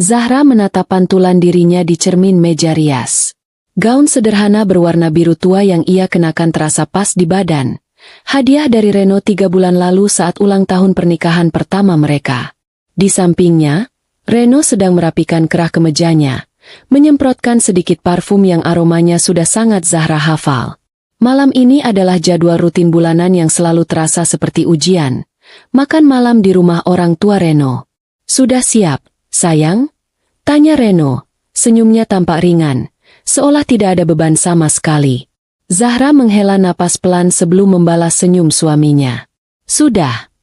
Zahra menatap pantulan dirinya di cermin meja rias. Gaun sederhana berwarna biru tua yang ia kenakan terasa pas di badan. Hadiah dari Reno 3 bulan lalu saat ulang tahun pernikahan pertama mereka. Di sampingnya, Reno sedang merapikan kerah kemejanya, menyemprotkan sedikit parfum yang aromanya sudah sangat Zahra hafal. Malam ini adalah jadwal rutin bulanan yang selalu terasa seperti ujian. Makan malam di rumah orang tua Reno. Sudah siap, sayang? Tanya Reno, senyumnya tampak ringan, seolah tidak ada beban sama sekali. Zahra menghela napas pelan sebelum membalas senyum suaminya. Sudah.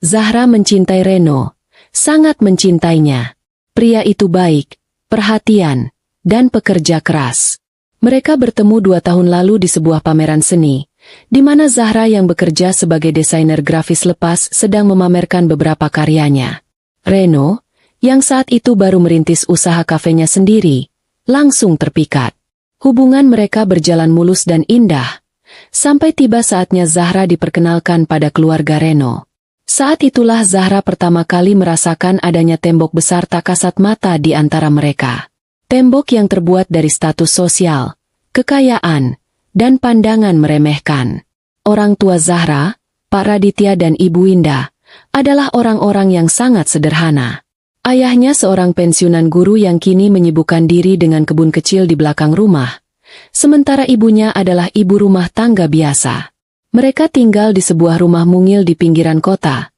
Zahra mencintai Reno, sangat mencintainya. Pria itu baik, perhatian, dan pekerja keras. Mereka bertemu 2 tahun lalu di sebuah pameran seni, di mana Zahra yang bekerja sebagai desainer grafis lepas sedang memamerkan beberapa karyanya. Reno, yang saat itu baru merintis usaha kafenya sendiri, langsung terpikat. Hubungan mereka berjalan mulus dan indah, sampai tiba saatnya Zahra diperkenalkan pada keluarga Reno. Saat itulah Zahra pertama kali merasakan adanya tembok besar tak kasat mata di antara mereka. Tembok yang terbuat dari status sosial, kekayaan, dan pandangan meremehkan. Orang tua Zahra, Pak Raditya dan Ibu Indah, adalah orang-orang yang sangat sederhana. Ayahnya seorang pensiunan guru yang kini menyibukkan diri dengan kebun kecil di belakang rumah, sementara ibunya adalah ibu rumah tangga biasa. Mereka tinggal di sebuah rumah mungil di pinggiran kota,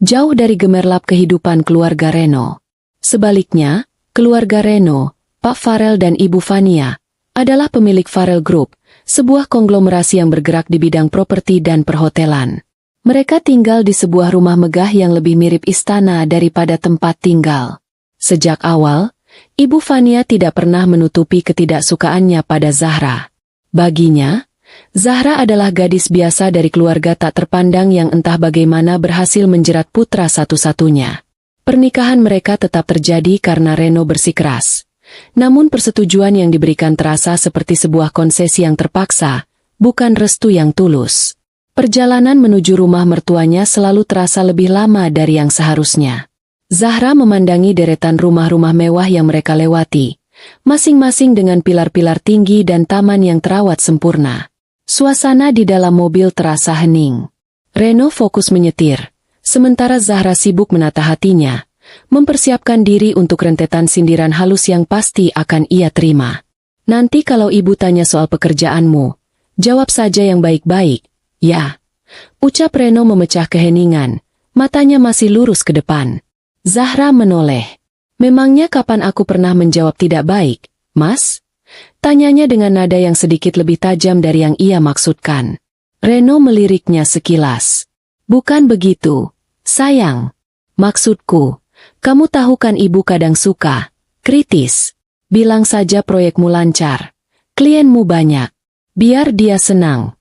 jauh dari gemerlap kehidupan keluarga Reno. Sebaliknya, keluarga Reno, Pak Farel dan Ibu Fania, adalah pemilik Farel Group, sebuah konglomerasi yang bergerak di bidang properti dan perhotelan. Mereka tinggal di sebuah rumah megah yang lebih mirip istana daripada tempat tinggal. Sejak awal, Ibu Fania tidak pernah menutupi ketidaksukaannya pada Zahra. Baginya, Zahra adalah gadis biasa dari keluarga tak terpandang yang entah bagaimana berhasil menjerat putra satu-satunya. Pernikahan mereka tetap terjadi karena Reno bersikeras. Namun persetujuan yang diberikan terasa seperti sebuah konsesi yang terpaksa, bukan restu yang tulus. Perjalanan menuju rumah mertuanya selalu terasa lebih lama dari yang seharusnya. Zahra memandangi deretan rumah-rumah mewah yang mereka lewati, masing-masing dengan pilar-pilar tinggi dan taman yang terawat sempurna. Suasana di dalam mobil terasa hening. Reno fokus menyetir, sementara Zahra sibuk menata hatinya, mempersiapkan diri untuk rentetan sindiran halus yang pasti akan ia terima. Nanti kalau ibu tanya soal pekerjaanmu, jawab saja yang baik-baik. Ya, ucap Reno memecah keheningan, matanya masih lurus ke depan. Zahra menoleh. Memangnya kapan aku pernah menjawab tidak baik, Mas? Tanyanya dengan nada yang sedikit lebih tajam dari yang ia maksudkan. Reno meliriknya sekilas. Bukan begitu, sayang. Maksudku, kamu tahu kan ibu kadang suka, kritis. Bilang saja proyekmu lancar, klienmu banyak. Biar dia senang.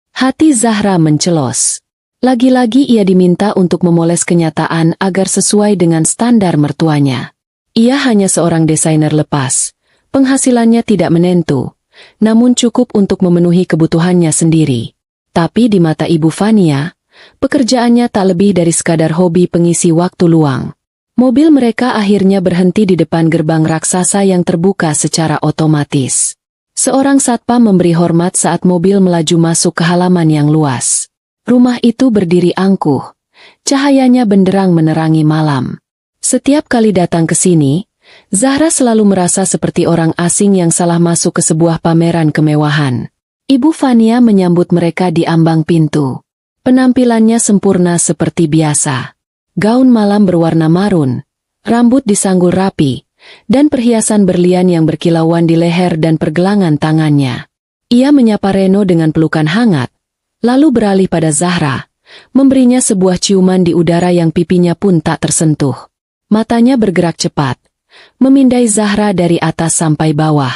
Hati Zahra mencelos. Lagi-lagi ia diminta untuk memoles kenyataan agar sesuai dengan standar mertuanya. Ia hanya seorang desainer lepas. Penghasilannya tidak menentu, namun cukup untuk memenuhi kebutuhannya sendiri. Tapi di mata Ibu Fania, pekerjaannya tak lebih dari sekadar hobi pengisi waktu luang. Mobil mereka akhirnya berhenti di depan gerbang raksasa yang terbuka secara otomatis. Seorang satpam memberi hormat saat mobil melaju masuk ke halaman yang luas. Rumah itu berdiri angkuh, cahayanya benderang menerangi malam. Setiap kali datang ke sini, Zahra selalu merasa seperti orang asing yang salah masuk ke sebuah pameran kemewahan. Ibu Fania menyambut mereka di ambang pintu. Penampilannya sempurna seperti biasa. Gaun malam berwarna marun, rambut disanggul rapi, dan perhiasan berlian yang berkilauan di leher dan pergelangan tangannya. Ia menyapa Reno dengan pelukan hangat, lalu beralih pada Zahra, memberinya sebuah ciuman di udara yang pipinya pun tak tersentuh. Matanya bergerak cepat, memindai Zahra dari atas sampai bawah.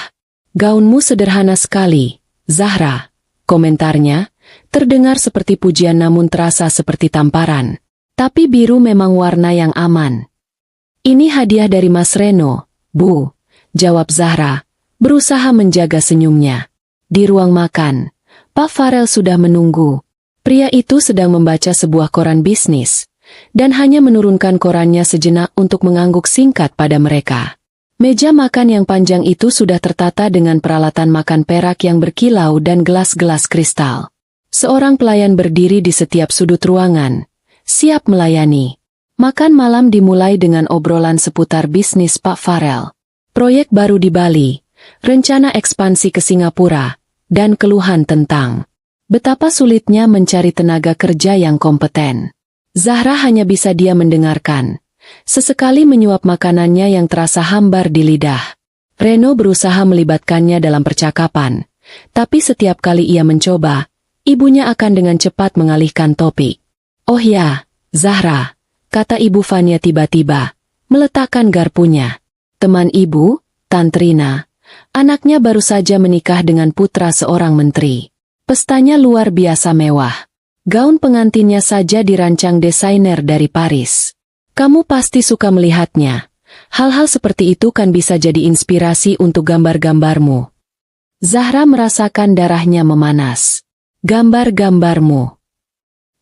Gaunmu sederhana sekali, Zahra, komentarnya, terdengar seperti pujian namun terasa seperti tamparan. Tapi biru memang warna yang aman. Ini hadiah dari Mas Reno, Bu, jawab Zahra, berusaha menjaga senyumnya. Di ruang makan, Pak Farel sudah menunggu. Pria itu sedang membaca sebuah koran bisnis, dan hanya menurunkan korannya sejenak untuk mengangguk singkat pada mereka. Meja makan yang panjang itu sudah tertata dengan peralatan makan perak yang berkilau dan gelas-gelas kristal. Seorang pelayan berdiri di setiap sudut ruangan, siap melayani. Makan malam dimulai dengan obrolan seputar bisnis Pak Farel, proyek baru di Bali, rencana ekspansi ke Singapura, dan keluhan tentang betapa sulitnya mencari tenaga kerja yang kompeten. Zahra hanya bisa diam mendengarkan, sesekali menyuap makanannya yang terasa hambar di lidah. Reno berusaha melibatkannya dalam percakapan, tapi setiap kali ia mencoba, ibunya akan dengan cepat mengalihkan topik. "Oh ya, Zahra," kata Ibu Fania tiba-tiba, meletakkan garpunya. "Teman ibu, Tantrina, anaknya baru saja menikah dengan putra seorang menteri. Pestanya luar biasa mewah. Gaun pengantinnya saja dirancang desainer dari Paris. Kamu pasti suka melihatnya. Hal-hal seperti itu kan bisa jadi inspirasi untuk gambar-gambarmu." Zahra merasakan darahnya memanas. Gambar-gambarmu.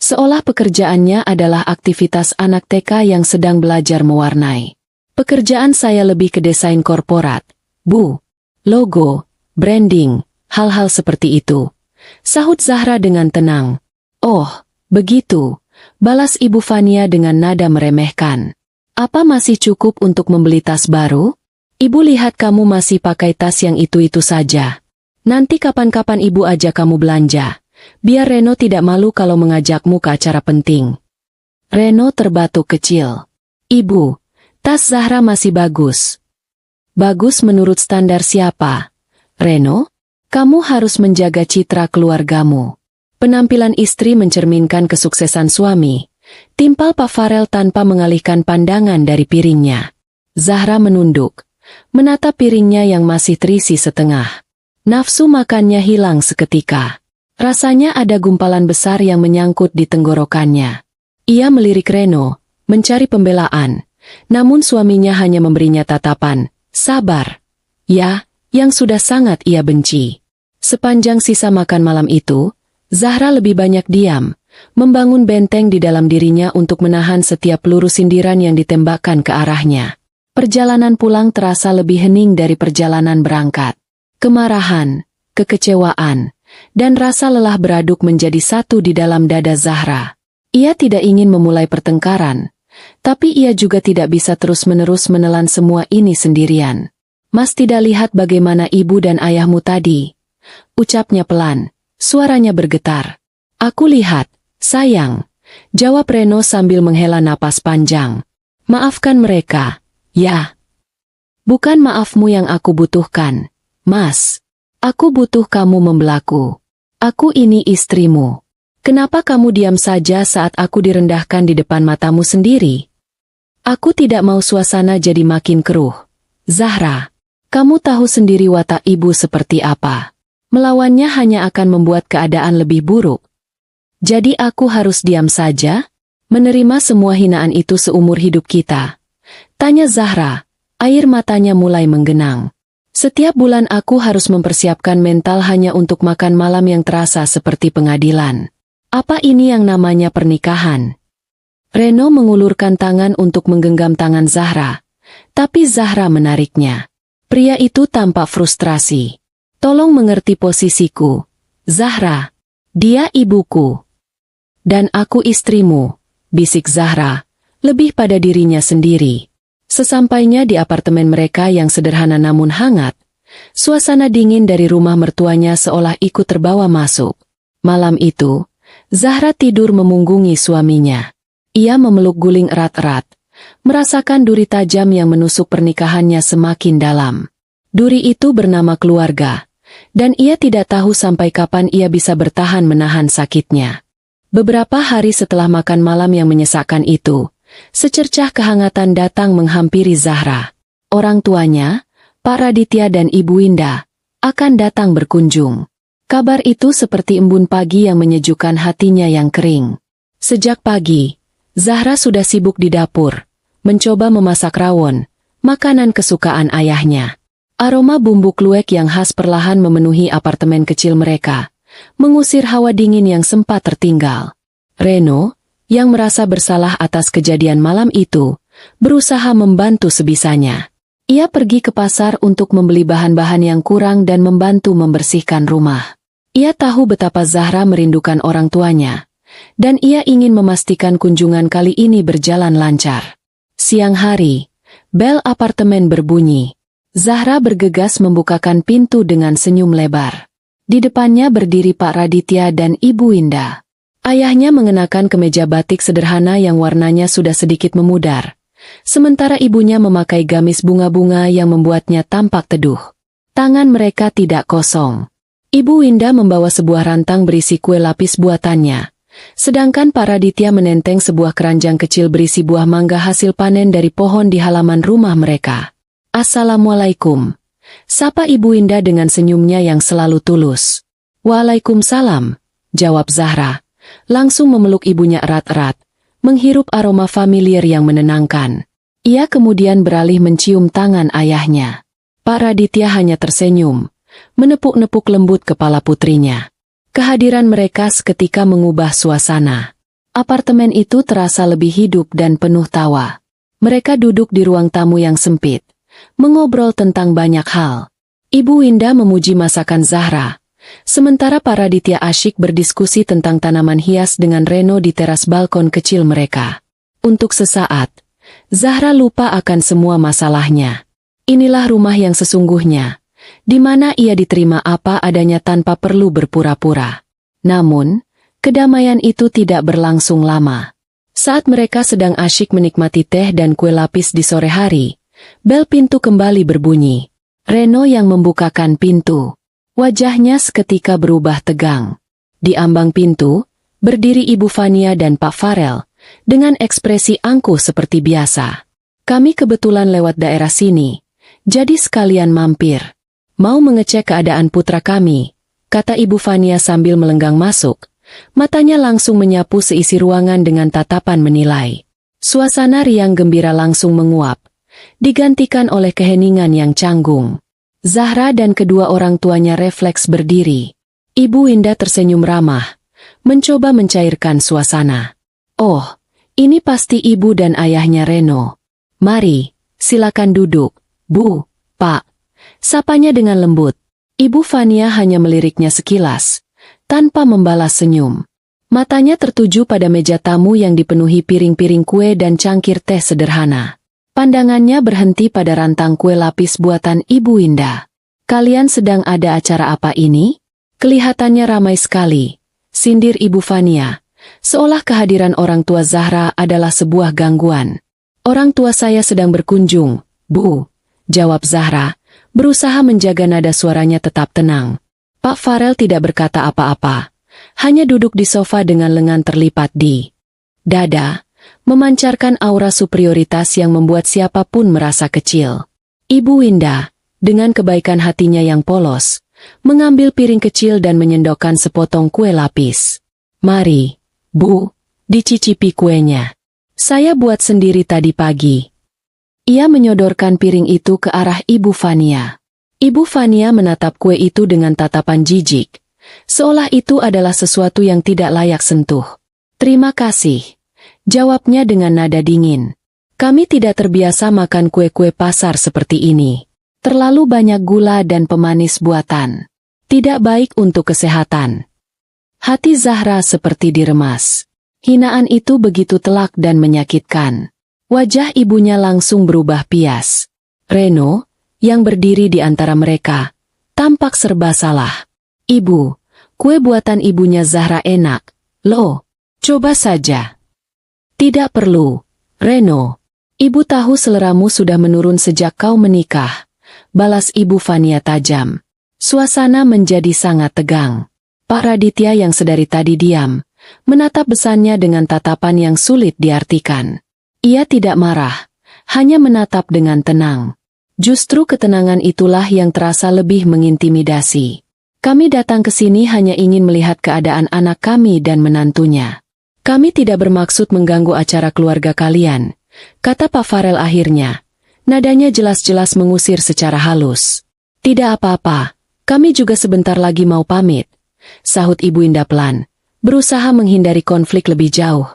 Seolah pekerjaannya adalah aktivitas anak TK yang sedang belajar mewarnai. "Pekerjaan saya lebih ke desain korporat, Bu. Logo, branding, hal-hal seperti itu," sahut Zahra dengan tenang. "Oh, begitu," balas Ibu Fania dengan nada meremehkan. "Apa masih cukup untuk membeli tas baru? Ibu lihat kamu masih pakai tas yang itu-itu saja. Nanti kapan-kapan ibu ajak kamu belanja. Biar Reno tidak malu kalau mengajakmu ke acara penting." Reno terbatuk kecil. "Ibu, tas Zahra masih bagus." "Bagus menurut standar siapa? Reno, kamu harus menjaga citra keluargamu." Penampilan istri mencerminkan kesuksesan suami. Timpal Pak Farel tanpa mengalihkan pandangan dari piringnya. Zahra menunduk, menatap piringnya yang masih terisi setengah. Nafsu makannya hilang seketika. Rasanya ada gumpalan besar yang menyangkut di tenggorokannya. Ia melirik Reno, mencari pembelaan, namun suaminya hanya memberinya tatapan, "Sabar." Ya, yang sudah sangat ia benci. Sepanjang sisa makan malam itu, Zahra lebih banyak diam, membangun benteng di dalam dirinya untuk menahan setiap peluru sindiran yang ditembakkan ke arahnya. Perjalanan pulang terasa lebih hening dari perjalanan berangkat. Kemarahan, kekecewaan, dan rasa lelah beraduk menjadi satu di dalam dada Zahra. Ia tidak ingin memulai pertengkaran, tapi ia juga tidak bisa terus-menerus menelan semua ini sendirian. "Mas tidak lihat bagaimana ibu dan ayahmu tadi?" ucapnya pelan, suaranya bergetar. "Aku lihat, sayang," jawab Reno sambil menghela napas panjang. "Maafkan mereka, ya." "Bukan maafmu yang aku butuhkan, Mas. Aku butuh kamu membelaku. Aku ini istrimu. Kenapa kamu diam saja saat aku direndahkan di depan matamu sendiri?" "Aku tidak mau suasana jadi makin keruh. Zahra, kamu tahu sendiri watak ibu seperti apa. Melawannya hanya akan membuat keadaan lebih buruk. Jadi aku harus diam saja? Menerima semua hinaan itu seumur hidup kita?" tanya Zahra, air matanya mulai menggenang. "Setiap bulan aku harus mempersiapkan mental hanya untuk makan malam yang terasa seperti pengadilan. Apa ini yang namanya pernikahan?" Reno mengulurkan tangan untuk menggenggam tangan Zahra, tapi Zahra menariknya. Pria itu tampak frustrasi. "Tolong mengerti posisiku, Zahra. Dia ibuku. Dan aku istrimu," bisik Zahra, lebih pada dirinya sendiri. Sesampainya di apartemen mereka yang sederhana namun hangat, suasana dingin dari rumah mertuanya seolah ikut terbawa masuk. Malam itu, Zahra tidur memunggungi suaminya. Ia memeluk guling erat-erat, merasakan duri tajam yang menusuk pernikahannya semakin dalam. Duri itu bernama keluarga, dan ia tidak tahu sampai kapan ia bisa bertahan menahan sakitnya. Beberapa hari setelah makan malam yang menyesakkan itu, secercah kehangatan datang menghampiri Zahra. Orang tuanya, Pak Raditya dan Ibu Winda, akan datang berkunjung. Kabar itu seperti embun pagi yang menyejukkan hatinya yang kering. Sejak pagi, Zahra sudah sibuk di dapur, mencoba memasak rawon, makanan kesukaan ayahnya. Aroma bumbu kluwek yang khas perlahan memenuhi apartemen kecil mereka, mengusir hawa dingin yang sempat tertinggal. Reno, yang merasa bersalah atas kejadian malam itu, berusaha membantu sebisanya. Ia pergi ke pasar untuk membeli bahan-bahan yang kurang dan membantu membersihkan rumah. Ia tahu betapa Zahra merindukan orang tuanya, dan ia ingin memastikan kunjungan kali ini berjalan lancar. Siang hari, bel apartemen berbunyi. Zahra bergegas membukakan pintu dengan senyum lebar. Di depannya berdiri Pak Raditya dan Ibu Winda. Ayahnya mengenakan kemeja batik sederhana yang warnanya sudah sedikit memudar, sementara ibunya memakai gamis bunga-bunga yang membuatnya tampak teduh. Tangan mereka tidak kosong. Ibu Winda membawa sebuah rantang berisi kue lapis buatannya, sedangkan Pak Raditya menenteng sebuah keranjang kecil berisi buah mangga hasil panen dari pohon di halaman rumah mereka. "Assalamualaikum," sapa Ibu Winda dengan senyumnya yang selalu tulus. "Waalaikumsalam," jawab Zahra, langsung memeluk ibunya erat-erat, menghirup aroma familiar yang menenangkan. Ia kemudian beralih mencium tangan ayahnya. Pak Raditya hanya tersenyum, menepuk-nepuk lembut kepala putrinya. Kehadiran mereka seketika mengubah suasana. Apartemen itu terasa lebih hidup dan penuh tawa. Mereka duduk di ruang tamu yang sempit, mengobrol tentang banyak hal. Ibu Winda memuji masakan Zahra, sementara Pak Raditya asyik berdiskusi tentang tanaman hias dengan Reno di teras balkon kecil mereka. Untuk sesaat, Zahra lupa akan semua masalahnya. Inilah rumah yang sesungguhnya, di mana ia diterima apa adanya tanpa perlu berpura-pura. Namun, kedamaian itu tidak berlangsung lama. Saat mereka sedang asyik menikmati teh dan kue lapis di sore hari, bel pintu kembali berbunyi. Reno yang membukakan pintu. Wajahnya seketika berubah tegang. Di ambang pintu, berdiri Ibu Fania dan Pak Farel, dengan ekspresi angkuh seperti biasa. "Kami kebetulan lewat daerah sini, jadi sekalian mampir. Mau mengecek keadaan putra kami," kata Ibu Fania sambil melenggang masuk. Matanya langsung menyapu seisi ruangan dengan tatapan menilai. Suasana riang gembira langsung menguap, digantikan oleh keheningan yang canggung. Zahra dan kedua orang tuanya refleks berdiri. Ibu Winda tersenyum ramah, mencoba mencairkan suasana. "Oh, ini pasti ibu dan ayahnya Reno. Mari, silakan duduk, Bu, Pak," sapanya dengan lembut. Ibu Fania hanya meliriknya sekilas, tanpa membalas senyum. Matanya tertuju pada meja tamu yang dipenuhi piring-piring kue dan cangkir teh sederhana. Pandangannya berhenti pada rantang kue lapis buatan Ibu Winda. "Kalian sedang ada acara apa ini? Kelihatannya ramai sekali," sindir Ibu Fania, seolah kehadiran orang tua Zahra adalah sebuah gangguan. "Orang tua saya sedang berkunjung, Bu," jawab Zahra, berusaha menjaga nada suaranya tetap tenang. Pak Farel tidak berkata apa-apa, hanya duduk di sofa dengan lengan terlipat di dada, memancarkan aura superioritas yang membuat siapapun merasa kecil. Ibu Winda, dengan kebaikan hatinya yang polos, mengambil piring kecil dan menyendokkan sepotong kue lapis. "Mari, Bu, dicicipi kuenya. Saya buat sendiri tadi pagi." Ia menyodorkan piring itu ke arah Ibu Fania. Ibu Fania menatap kue itu dengan tatapan jijik, seolah itu adalah sesuatu yang tidak layak sentuh. "Terima kasih," jawabnya dengan nada dingin. "Kami tidak terbiasa makan kue-kue pasar seperti ini. Terlalu banyak gula dan pemanis buatan. Tidak baik untuk kesehatan." Hati Zahra seperti diremas. Hinaan itu begitu telak dan menyakitkan. Wajah ibunya langsung berubah pias. Reno, yang berdiri di antara mereka, tampak serba salah. "Ibu, kue buatan ibunya Zahra enak, loh. Coba saja." "Tidak perlu, Reno. Ibu tahu seleramu sudah menurun sejak kau menikah," balas Ibu Fania tajam. Suasana menjadi sangat tegang. Pak Raditya yang sedari tadi diam, menatap besannya dengan tatapan yang sulit diartikan. Ia tidak marah, hanya menatap dengan tenang. Justru ketenangan itulah yang terasa lebih mengintimidasi. "Kami datang ke sini hanya ingin melihat keadaan anak kami dan menantunya. Kami tidak bermaksud mengganggu acara keluarga kalian," kata Pak Farel akhirnya. Nadanya jelas-jelas mengusir secara halus. "Tidak apa-apa, kami juga sebentar lagi mau pamit," sahut Ibu Winda pelan, berusaha menghindari konflik lebih jauh.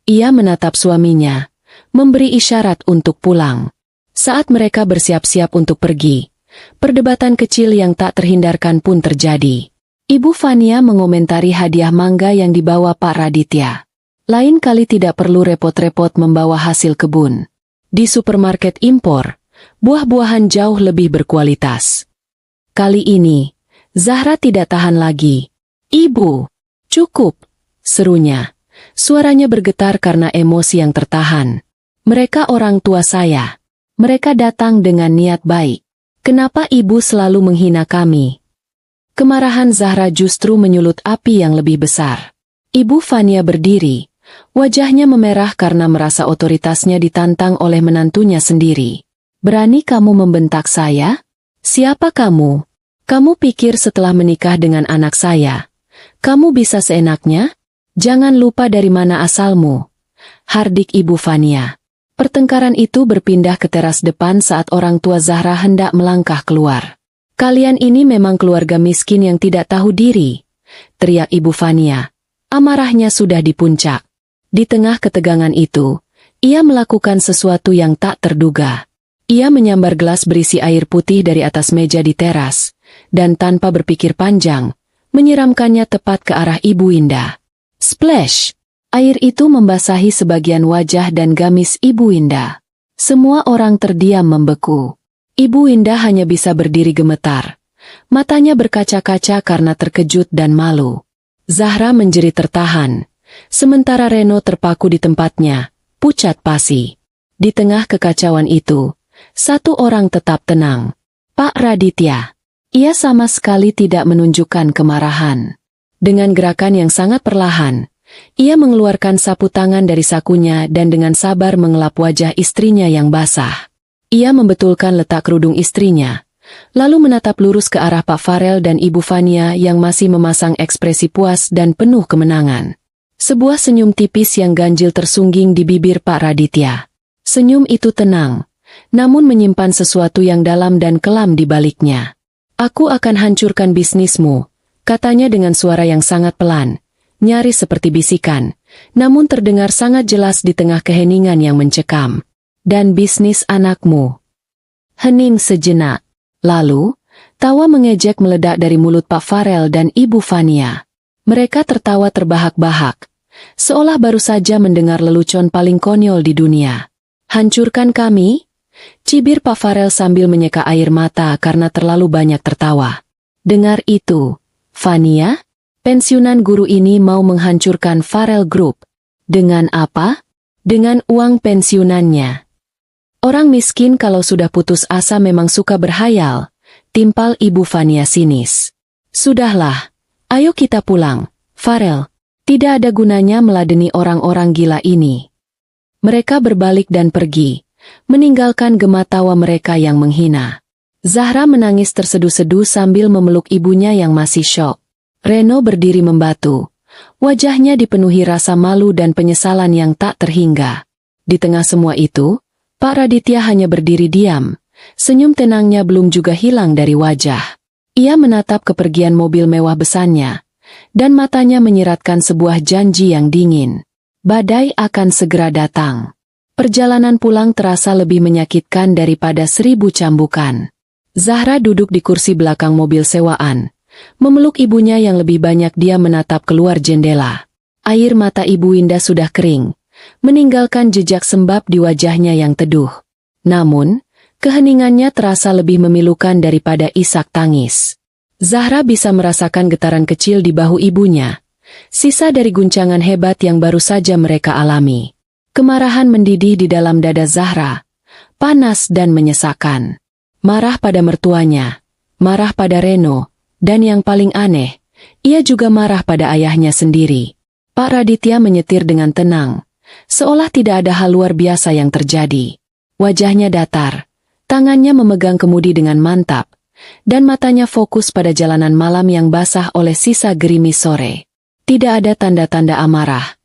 Ia menatap suaminya, memberi isyarat untuk pulang. Saat mereka bersiap-siap untuk pergi, perdebatan kecil yang tak terhindarkan pun terjadi. Ibu Fania mengomentari hadiah mangga yang dibawa Pak Raditya. Lain kali tidak perlu repot-repot membawa hasil kebun. Di supermarket impor, buah-buahan jauh lebih berkualitas. Kali ini, Zahra tidak tahan lagi. "Ibu, cukup," serunya. Suaranya bergetar karena emosi yang tertahan. "Mereka orang tua saya. Mereka datang dengan niat baik. Kenapa ibu selalu menghina kami?" Kemarahan Zahra justru menyulut api yang lebih besar. Ibu Fania berdiri. Wajahnya memerah karena merasa otoritasnya ditantang oleh menantunya sendiri. "Berani kamu membentak saya? Siapa kamu? Kamu pikir setelah menikah dengan anak saya, kamu bisa seenaknya? Jangan lupa dari mana asalmu," hardik Ibu Fania. Pertengkaran itu berpindah ke teras depan saat orang tua Zahra hendak melangkah keluar. "Kalian ini memang keluarga miskin yang tidak tahu diri," teriak Ibu Fania. Amarahnya sudah di puncak. Di tengah ketegangan itu, ia melakukan sesuatu yang tak terduga. Ia menyambar gelas berisi air putih dari atas meja di teras, dan tanpa berpikir panjang, menyiramkannya tepat ke arah Ibu Indah. Splash! Air itu membasahi sebagian wajah dan gamis Ibu Indah. Semua orang terdiam membeku. Ibu Indah hanya bisa berdiri gemetar. Matanya berkaca-kaca karena terkejut dan malu. Zahra menjerit tertahan. Sementara Reno terpaku di tempatnya, pucat pasi. Di tengah kekacauan itu, satu orang tetap tenang. Pak Raditya. Ia sama sekali tidak menunjukkan kemarahan. Dengan gerakan yang sangat perlahan, ia mengeluarkan sapu tangan dari sakunya dan dengan sabar mengelap wajah istrinya yang basah. Ia membetulkan letak kerudung istrinya, lalu menatap lurus ke arah Pak Farel dan Ibu Fania yang masih memasang ekspresi puas dan penuh kemenangan. Sebuah senyum tipis yang ganjil tersungging di bibir Pak Raditya. Senyum itu tenang, namun menyimpan sesuatu yang dalam dan kelam di baliknya. "Aku akan hancurkan bisnismu," katanya dengan suara yang sangat pelan, nyaris seperti bisikan, namun terdengar sangat jelas di tengah keheningan yang mencekam. "Dan bisnis anakmu." Hening sejenak. Lalu, tawa mengejek meledak dari mulut Pak Farel dan Ibu Fania. Mereka tertawa terbahak-bahak, seolah baru saja mendengar lelucon paling konyol di dunia. "Hancurkan kami?" cibir Pak Farel sambil menyeka air mata karena terlalu banyak tertawa. "Dengar itu, Fania? Pensiunan guru ini mau menghancurkan Farel Group. Dengan apa? Dengan uang pensiunannya. Orang miskin kalau sudah putus asa memang suka berhayal," timpal Ibu Fania sinis. "Sudahlah, ayo kita pulang, Farel. Tidak ada gunanya meladeni orang-orang gila ini." Mereka berbalik dan pergi, meninggalkan gema tawa mereka yang menghina. Zahra menangis terseduh-seduh sambil memeluk ibunya yang masih syok. Reno berdiri membatu. Wajahnya dipenuhi rasa malu dan penyesalan yang tak terhingga. Di tengah semua itu, Pak Raditya hanya berdiri diam. Senyum tenangnya belum juga hilang dari wajah. Ia menatap kepergian mobil mewah besarnya, dan matanya menyiratkan sebuah janji yang dingin. Badai akan segera datang. Perjalanan pulang terasa lebih menyakitkan daripada 1000 cambukan. Zahra duduk di kursi belakang mobil sewaan. Memeluk ibunya yang lebih banyak dia menatap keluar jendela. Air mata Ibu Indah sudah kering, meninggalkan jejak sembab di wajahnya yang teduh. Namun, keheningannya terasa lebih memilukan daripada isak tangis. Zahra bisa merasakan getaran kecil di bahu ibunya, sisa dari guncangan hebat yang baru saja mereka alami. Kemarahan mendidih di dalam dada Zahra, panas dan menyesakan. Marah pada mertuanya, marah pada Reno, dan yang paling aneh, ia juga marah pada ayahnya sendiri. Pak Raditya menyetir dengan tenang, seolah tidak ada hal luar biasa yang terjadi. Wajahnya datar, tangannya memegang kemudi dengan mantap, dan matanya fokus pada jalanan malam yang basah oleh sisa gerimis sore. Tidak ada tanda-tanda amarah,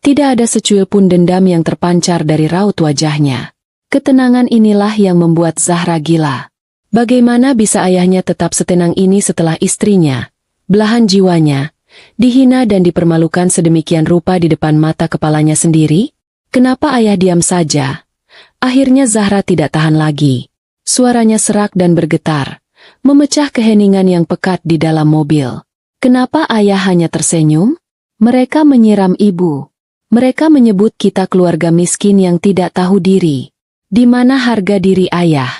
tidak ada secuil pun dendam yang terpancar dari raut wajahnya. Ketenangan inilah yang membuat Zahra gila. Bagaimana bisa ayahnya tetap setenang ini setelah istrinya, belahan jiwanya, dihina dan dipermalukan sedemikian rupa di depan mata kepalanya sendiri? Kenapa ayah diam saja? Akhirnya Zahra tidak tahan lagi. Suaranya serak dan bergetar, memecah keheningan yang pekat di dalam mobil. Kenapa ayah hanya tersenyum? Mereka menyiram ibu. Mereka menyebut kita keluarga miskin yang tidak tahu diri. Di mana harga diri ayah?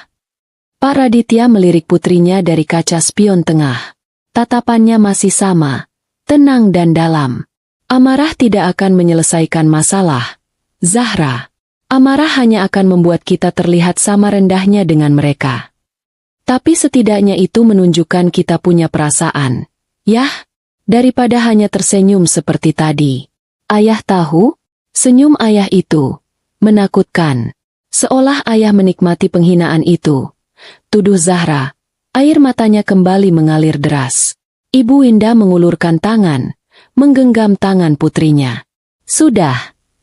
Pak Raditya melirik putrinya dari kaca spion tengah. Tatapannya masih sama, tenang dan dalam. Amarah tidak akan menyelesaikan masalah, Zahra. Amarah hanya akan membuat kita terlihat sama rendahnya dengan mereka. Tapi setidaknya itu menunjukkan kita punya perasaan. Yah, daripada hanya tersenyum seperti tadi. Ayah tahu, senyum ayah itu menakutkan. Seolah ayah menikmati penghinaan itu. Tuduh Zahra. Air matanya kembali mengalir deras. Ibu Winda mengulurkan tangan, menggenggam tangan putrinya. Sudah,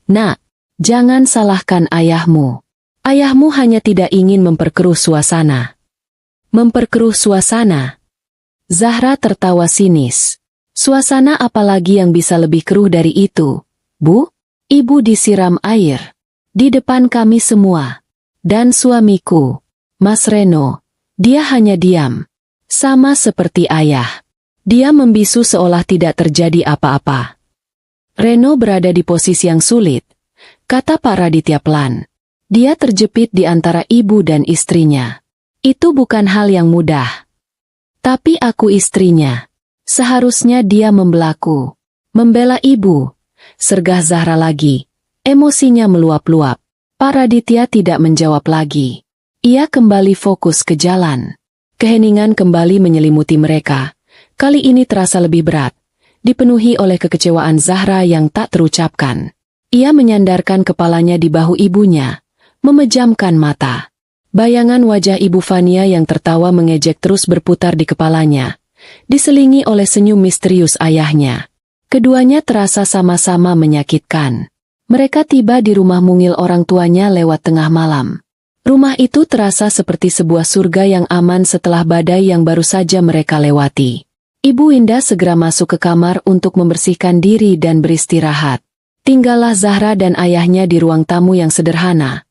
nak. Jangan salahkan ayahmu. Ayahmu hanya tidak ingin memperkeruh suasana. Memperkeruh suasana? Zahra tertawa sinis. Suasana apalagi yang bisa lebih keruh dari itu, Bu? Ibu disiram air. Di depan kami semua. Dan suamiku, Mas Reno. Dia hanya diam. Sama seperti ayah. Dia membisu seolah tidak terjadi apa-apa. Reno berada di posisi yang sulit, kata Pak Raditya pelan. Dia terjepit di antara ibu dan istrinya. Itu bukan hal yang mudah. Tapi aku istrinya. Seharusnya dia membelaku. Membela ibu. Sergah Zahra lagi. Emosinya meluap-luap. Pak Raditya tidak menjawab lagi. Ia kembali fokus ke jalan. Keheningan kembali menyelimuti mereka. Kali ini terasa lebih berat. Dipenuhi oleh kekecewaan Zahra yang tak terucapkan. Ia menyandarkan kepalanya di bahu ibunya, memejamkan mata. Bayangan wajah Ibu Fania yang tertawa mengejek terus berputar di kepalanya, diselingi oleh senyum misterius ayahnya. Keduanya terasa sama-sama menyakitkan. Mereka tiba di rumah mungil orang tuanya lewat tengah malam. Rumah itu terasa seperti sebuah surga yang aman setelah badai yang baru saja mereka lewati. Ibu Winda segera masuk ke kamar untuk membersihkan diri dan beristirahat. Tinggallah Zahra dan ayahnya di ruang tamu yang sederhana,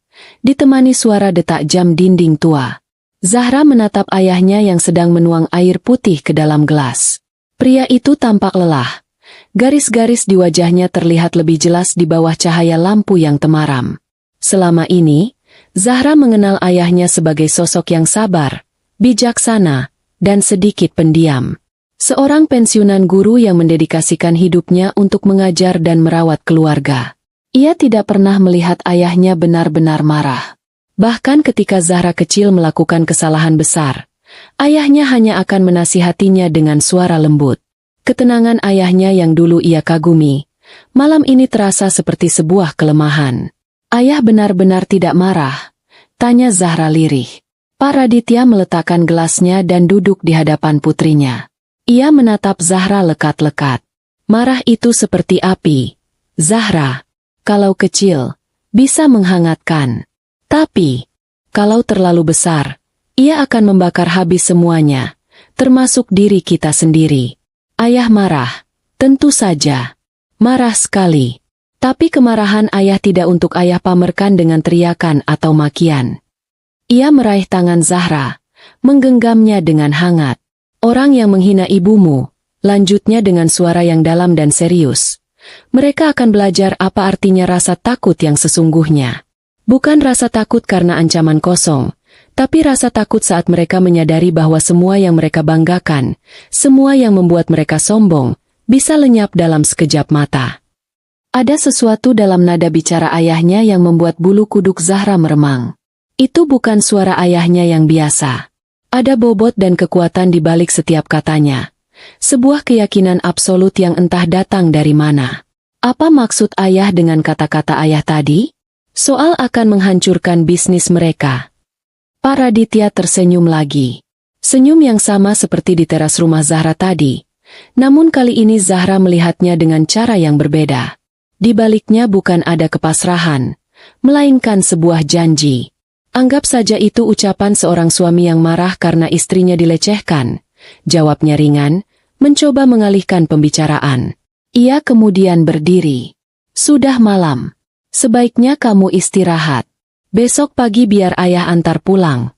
ditemani suara detak jam dinding tua. Zahra menatap ayahnya yang sedang menuang air putih ke dalam gelas. Pria itu tampak lelah. Garis-garis di wajahnya terlihat lebih jelas di bawah cahaya lampu yang temaram. Selama ini, Zahra mengenal ayahnya sebagai sosok yang sabar, bijaksana, dan sedikit pendiam. Seorang pensiunan guru yang mendedikasikan hidupnya untuk mengajar dan merawat keluarga. Ia tidak pernah melihat ayahnya benar-benar marah. Bahkan ketika Zahra kecil melakukan kesalahan besar, ayahnya hanya akan menasihatinya dengan suara lembut. Ketenangan ayahnya yang dulu ia kagumi, malam ini terasa seperti sebuah kelemahan. Ayah benar-benar tidak marah? Tanya Zahra lirih. Pak Raditya meletakkan gelasnya dan duduk di hadapan putrinya. Ia menatap Zahra lekat-lekat. Marah itu seperti api. Zahra, kalau kecil, bisa menghangatkan. Tapi, kalau terlalu besar, ia akan membakar habis semuanya, termasuk diri kita sendiri. Ayah marah, tentu saja. Marah sekali. Tapi kemarahan ayah tidak untuk ayah pamerkan dengan teriakan atau makian. Ia meraih tangan Zahra, menggenggamnya dengan hangat. Orang yang menghina ibumu, lanjutnya dengan suara yang dalam dan serius. Mereka akan belajar apa artinya rasa takut yang sesungguhnya. Bukan rasa takut karena ancaman kosong, tapi rasa takut saat mereka menyadari bahwa semua yang mereka banggakan, semua yang membuat mereka sombong, bisa lenyap dalam sekejap mata. Ada sesuatu dalam nada bicara ayahnya yang membuat bulu kuduk Zahra meremang. Itu bukan suara ayahnya yang biasa. Ada bobot dan kekuatan di balik setiap katanya. Sebuah keyakinan absolut yang entah datang dari mana. Apa maksud ayah dengan kata-kata ayah tadi? Soal akan menghancurkan bisnis mereka. Pak Raditya tersenyum lagi. Senyum yang sama seperti di teras rumah Zahra tadi. Namun kali ini Zahra melihatnya dengan cara yang berbeda. Di baliknya bukan ada kepasrahan, melainkan sebuah janji. Anggap saja itu ucapan seorang suami yang marah karena istrinya dilecehkan. Jawabnya ringan, mencoba mengalihkan pembicaraan. Ia kemudian berdiri. Sudah malam. Sebaiknya kamu istirahat. Besok pagi biar ayah antar pulang.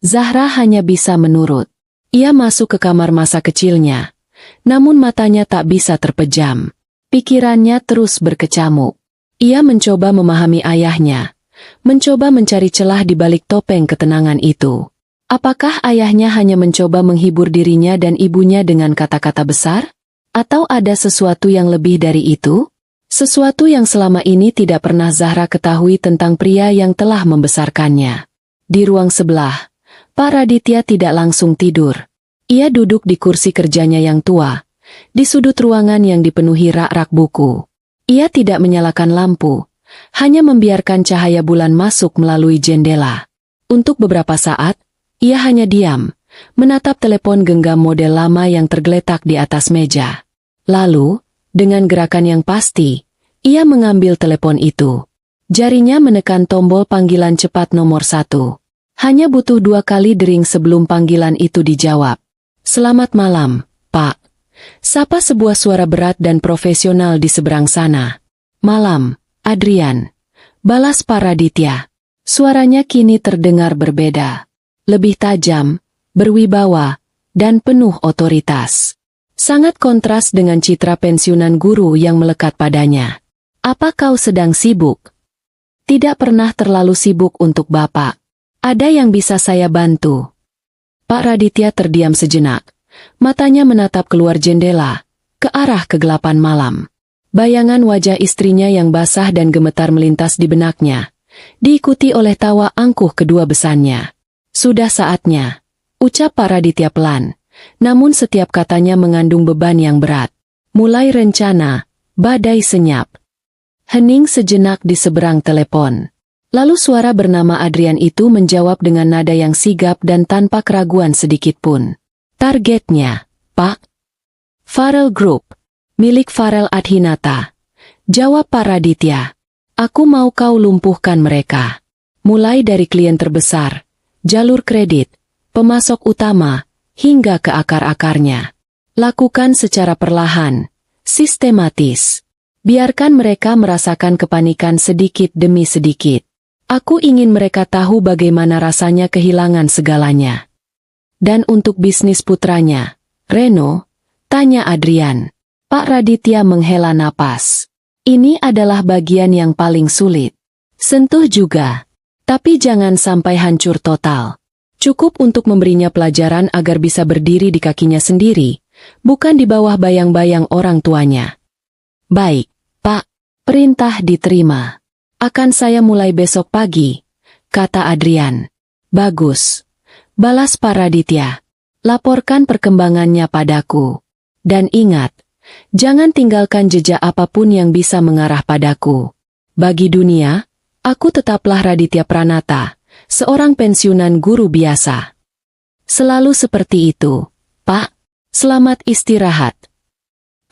Zahra hanya bisa menurut. Ia masuk ke kamar masa kecilnya. Namun matanya tak bisa terpejam. Pikirannya terus berkecamuk. Ia mencoba memahami ayahnya. Mencoba mencari celah di balik topeng ketenangan itu. Apakah ayahnya hanya mencoba menghibur dirinya dan ibunya dengan kata-kata besar? Atau ada sesuatu yang lebih dari itu? Sesuatu yang selama ini tidak pernah Zahra ketahui tentang pria yang telah membesarkannya. Di ruang sebelah, Pak Raditya tidak langsung tidur. Ia duduk di kursi kerjanya yang tua, di sudut ruangan yang dipenuhi rak-rak buku. Ia tidak menyalakan lampu, hanya membiarkan cahaya bulan masuk melalui jendela. Untuk beberapa saat, ia hanya diam, menatap telepon genggam model lama yang tergeletak di atas meja. Lalu, dengan gerakan yang pasti, ia mengambil telepon itu. Jarinya menekan tombol panggilan cepat nomor 1. Hanya butuh 2 kali dering sebelum panggilan itu dijawab. "Selamat malam, Pak." Sapa sebuah suara berat dan profesional di seberang sana. "Malam, Adrian." Balas Pak Raditya. Suaranya kini terdengar berbeda. Lebih tajam, berwibawa, dan penuh otoritas. Sangat kontras dengan citra pensiunan guru yang melekat padanya. "Apa kau sedang sibuk?" "Tidak pernah terlalu sibuk untuk Bapak. Ada yang bisa saya bantu?" Pak Raditya terdiam sejenak. Matanya menatap keluar jendela, ke arah kegelapan malam. Bayangan wajah istrinya yang basah dan gemetar melintas di benaknya, diikuti oleh tawa angkuh kedua besannya. "Sudah saatnya," ucap Pak Raditya pelan. Namun setiap katanya mengandung beban yang berat. "Mulai rencana, badai senyap." Hening sejenak di seberang telepon. Lalu suara bernama Adrian itu menjawab dengan nada yang sigap dan tanpa keraguan sedikit pun. "Targetnya, Pak?" "Farel Group, milik Farel Adhinata," jawab Pak Raditya. "Aku mau kau lumpuhkan mereka. Mulai dari klien terbesar, jalur kredit, pemasok utama, hingga ke akar-akarnya. Lakukan secara perlahan, sistematis. Biarkan mereka merasakan kepanikan sedikit demi sedikit. Aku ingin mereka tahu bagaimana rasanya kehilangan segalanya." "Dan untuk bisnis putranya, Reno?" tanya Adrian. Pak Raditya menghela napas. "Ini adalah bagian yang paling sulit. Sentuh juga. Tapi jangan sampai hancur total. Cukup untuk memberinya pelajaran agar bisa berdiri di kakinya sendiri, bukan di bawah bayang-bayang orang tuanya." "Baik, Pak. Perintah diterima. Akan saya mulai besok pagi," kata Adrian. "Bagus," balas Pak Raditya. "Laporkan perkembangannya padaku. Dan ingat, jangan tinggalkan jejak apapun yang bisa mengarah padaku. Bagi dunia, aku tetaplah Raditya Pranata, seorang pensiunan guru biasa." "Selalu seperti itu, Pak. Selamat istirahat."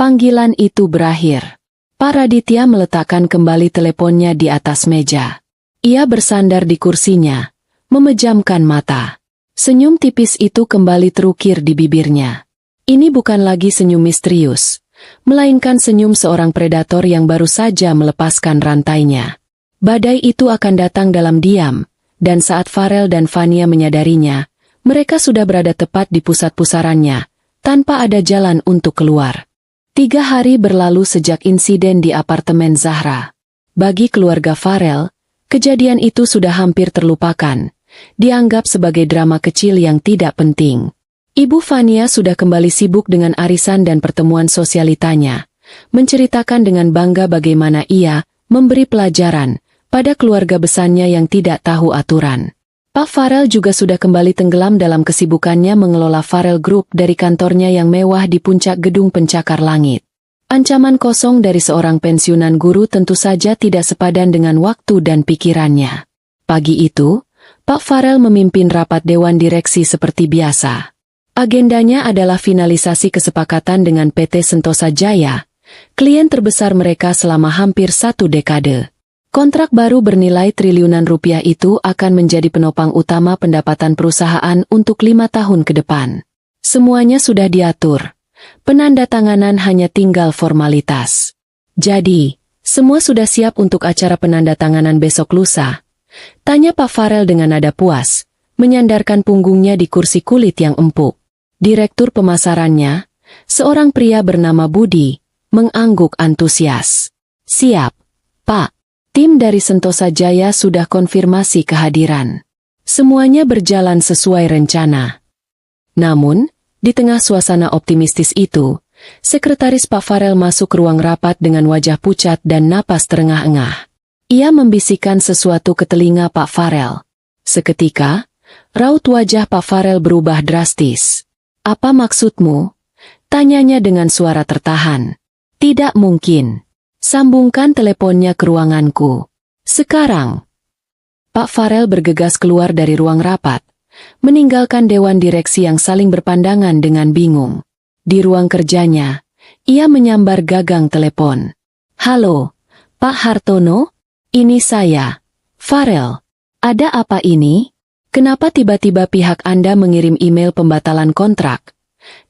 Panggilan itu berakhir. Pak Raditya meletakkan kembali teleponnya di atas meja. Ia bersandar di kursinya, memejamkan mata. Senyum tipis itu kembali terukir di bibirnya. Ini bukan lagi senyum misterius, melainkan senyum seorang predator yang baru saja melepaskan rantainya. Badai itu akan datang dalam diam, dan saat Farel dan Fania menyadarinya, mereka sudah berada tepat di pusat pusarannya, tanpa ada jalan untuk keluar. 3 hari berlalu sejak insiden di apartemen Zahra. Bagi keluarga Farel, kejadian itu sudah hampir terlupakan, dianggap sebagai drama kecil yang tidak penting. Ibu Fania sudah kembali sibuk dengan arisan dan pertemuan sosialitanya, menceritakan dengan bangga bagaimana ia memberi pelajaran pada keluarga besarnya yang tidak tahu aturan. Pak Farel juga sudah kembali tenggelam dalam kesibukannya mengelola Farel Group dari kantornya yang mewah di puncak gedung pencakar langit. Ancaman kosong dari seorang pensiunan guru tentu saja tidak sepadan dengan waktu dan pikirannya. Pagi itu, Pak Farel memimpin rapat dewan direksi seperti biasa. Agendanya adalah finalisasi kesepakatan dengan PT Sentosa Jaya, klien terbesar mereka selama hampir 1 dekade. Kontrak baru bernilai triliunan rupiah itu akan menjadi penopang utama pendapatan perusahaan untuk 5 tahun ke depan. Semuanya sudah diatur. Penandatanganan hanya tinggal formalitas. Jadi, Semua sudah siap untuk acara penandatanganan besok lusa? Tanya Pak Farel dengan nada puas, menyandarkan punggungnya di kursi kulit yang empuk. Direktur pemasarannya, seorang pria bernama Budi, mengangguk antusias. Siap, Pak. Tim dari Sentosa Jaya sudah konfirmasi kehadiran. Semuanya berjalan sesuai rencana. Namun, di tengah suasana optimistis itu, Sekretaris Pak Farel masuk ke ruang rapat dengan wajah pucat dan napas terengah-engah. Ia membisikkan sesuatu ke telinga Pak Farel. Seketika, raut wajah Pak Farel berubah drastis. Apa maksudmu? Tanyanya dengan suara tertahan. Tidak mungkin. Sambungkan teleponnya ke ruanganku. Sekarang. Pak Farel bergegas keluar dari ruang rapat, meninggalkan dewan direksi yang saling berpandangan dengan bingung. Di ruang kerjanya, ia menyambar gagang telepon. Halo, Pak Hartono? Ini saya, Farel. Ada apa ini? Kenapa tiba-tiba pihak Anda mengirim email pembatalan kontrak?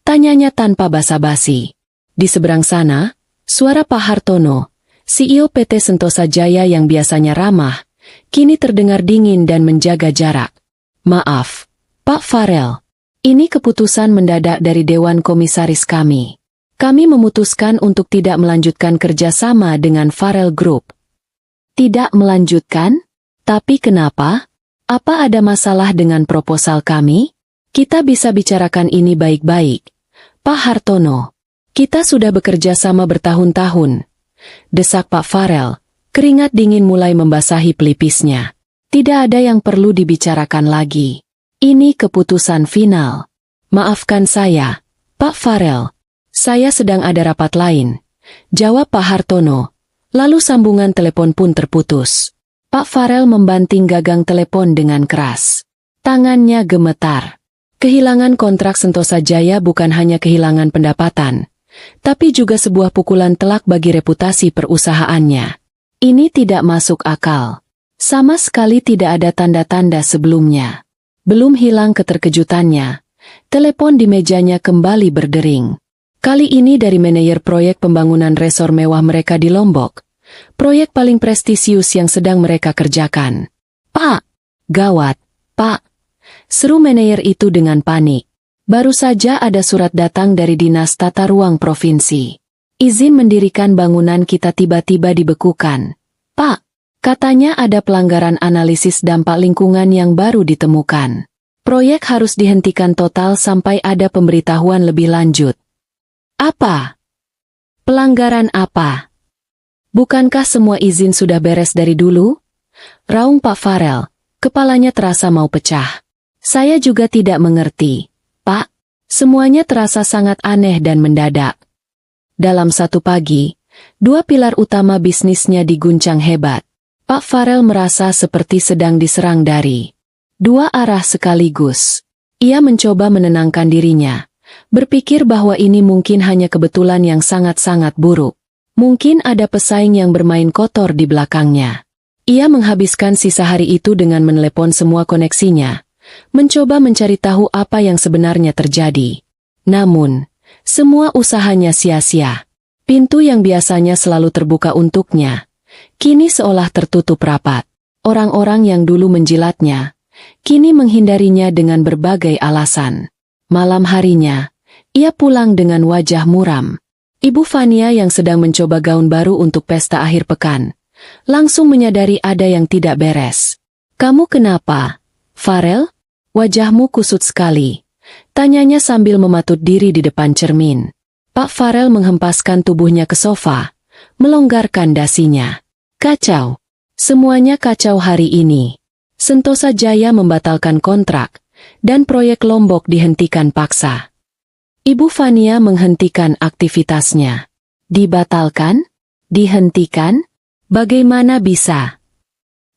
Tanyanya tanpa basa-basi. Di seberang sana, suara Pak Hartono, CEO PT Sentosa Jaya yang biasanya ramah, kini terdengar dingin dan menjaga jarak. Maaf, Pak Farel. Ini keputusan mendadak dari Dewan Komisaris kami. Kami memutuskan untuk tidak melanjutkan kerjasama dengan Farel Group. Tidak melanjutkan? Tapi kenapa? Apa ada masalah dengan proposal kami? Kita bisa bicarakan ini baik-baik. Pak Hartono, kita sudah bekerja sama bertahun-tahun. Desak Pak Farel, keringat dingin mulai membasahi pelipisnya. Tidak ada yang perlu dibicarakan lagi. Ini keputusan final. Maafkan saya, Pak Farel. Saya sedang ada rapat lain. Jawab Pak Hartono. Lalu sambungan telepon pun terputus. Pak Farel membanting gagang telepon dengan keras. Tangannya gemetar. Kehilangan kontrak Sentosa Jaya bukan hanya kehilangan pendapatan, tapi juga sebuah pukulan telak bagi reputasi perusahaannya. Ini tidak masuk akal. Sama sekali tidak ada tanda-tanda sebelumnya. Belum hilang keterkejutannya, telepon di mejanya kembali berdering. Kali ini dari manajer proyek pembangunan resor mewah mereka di Lombok. Proyek paling prestisius yang sedang mereka kerjakan. Pak! Gawat, Pak! Seru manajer itu dengan panik. Baru saja ada surat datang dari Dinas Tata Ruang Provinsi. Izin mendirikan bangunan kita tiba-tiba dibekukan. Pak! Katanya ada pelanggaran analisis dampak lingkungan yang baru ditemukan. Proyek harus dihentikan total sampai ada pemberitahuan lebih lanjut. Apa? Pelanggaran apa? Bukankah semua izin sudah beres dari dulu? Raung Pak Farel, kepalanya terasa mau pecah. Saya juga tidak mengerti, Pak. Semuanya terasa sangat aneh dan mendadak. Dalam satu pagi, dua pilar utama bisnisnya diguncang hebat. Pak Farel merasa seperti sedang diserang dari dua arah sekaligus. Ia mencoba menenangkan dirinya, berpikir bahwa ini mungkin hanya kebetulan yang sangat-sangat buruk. Mungkin ada pesaing yang bermain kotor di belakangnya. Ia menghabiskan sisa hari itu dengan menelepon semua koneksinya, mencoba mencari tahu apa yang sebenarnya terjadi. Namun, semua usahanya sia-sia. Pintu yang biasanya selalu terbuka untuknya kini seolah tertutup rapat. Orang-orang yang dulu menjilatnya, kini menghindarinya dengan berbagai alasan. Malam harinya, ia pulang dengan wajah muram. Ibu Fania yang sedang mencoba gaun baru untuk pesta akhir pekan, langsung menyadari ada yang tidak beres. Kamu kenapa, Farel? Wajahmu kusut sekali. Tanyanya sambil mematut diri di depan cermin. Pak Farel menghempaskan tubuhnya ke sofa, melonggarkan dasinya. Kacau. Semuanya kacau hari ini. Sentosa Jaya membatalkan kontrak, dan proyek Lombok dihentikan paksa. Ibu Fania menghentikan aktivitasnya. Dibatalkan? Dihentikan? Bagaimana bisa?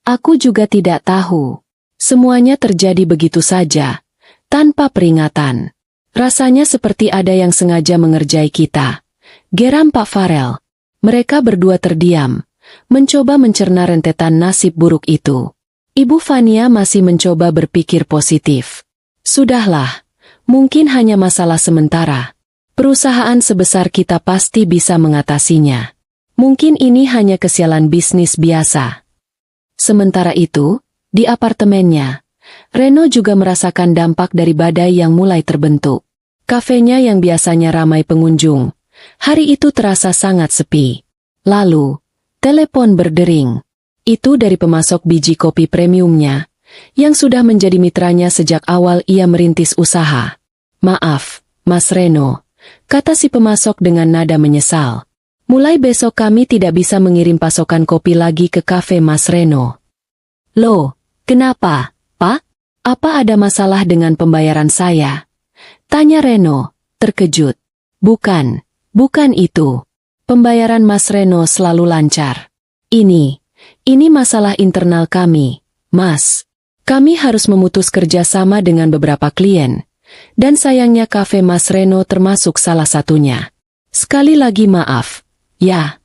Aku juga tidak tahu. Semuanya terjadi begitu saja, tanpa peringatan. Rasanya seperti ada yang sengaja mengerjai kita. Geram Pak Farel. Mereka berdua terdiam, mencoba mencerna rentetan nasib buruk itu. Ibu Fania masih mencoba berpikir positif. Sudahlah, mungkin hanya masalah sementara. Perusahaan sebesar kita pasti bisa mengatasinya. Mungkin ini hanya kesialan bisnis biasa. Sementara itu, di apartemennya, Reno juga merasakan dampak dari badai yang mulai terbentuk. Kafenya yang biasanya ramai pengunjung, hari itu terasa sangat sepi. Lalu, telepon berdering. Itu dari pemasok biji kopi premiumnya, yang sudah menjadi mitranya sejak awal ia merintis usaha. "Maaf, Mas Reno," kata si pemasok dengan nada menyesal. "Mulai besok kami tidak bisa mengirim pasokan kopi lagi ke kafe Mas Reno." "Loh, kenapa, Pak? Apa ada masalah dengan pembayaran saya?" tanya Reno, terkejut. Bukan itu. Pembayaran Mas Reno selalu lancar. Ini masalah internal kami, Mas. Kami harus memutus kerjasama dengan beberapa klien, dan sayangnya kafe Mas Reno termasuk salah satunya. Sekali lagi maaf, ya."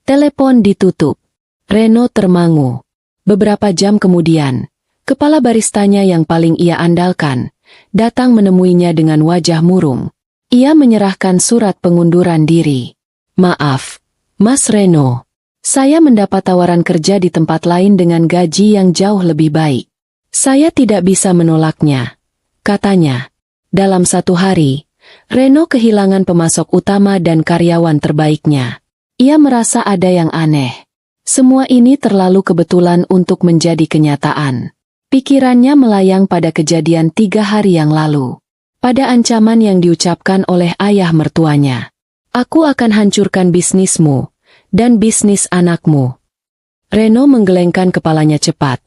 Telepon ditutup. Reno termangu. Beberapa jam kemudian, kepala baristanya yang paling ia andalkan datang menemuinya dengan wajah murung. Ia menyerahkan surat pengunduran diri. "Maaf, Mas Reno. Saya mendapat tawaran kerja di tempat lain dengan gaji yang jauh lebih baik. Saya tidak bisa menolaknya," katanya. Dalam satu hari, Reno kehilangan pemasok utama dan karyawan terbaiknya. Ia merasa ada yang aneh. Semua ini terlalu kebetulan untuk menjadi kenyataan. Pikirannya melayang pada kejadian 3 hari yang lalu. Pada ancaman yang diucapkan oleh ayah mertuanya. "Aku akan hancurkan bisnismu, dan bisnis anakmu." Reno menggelengkan kepalanya cepat,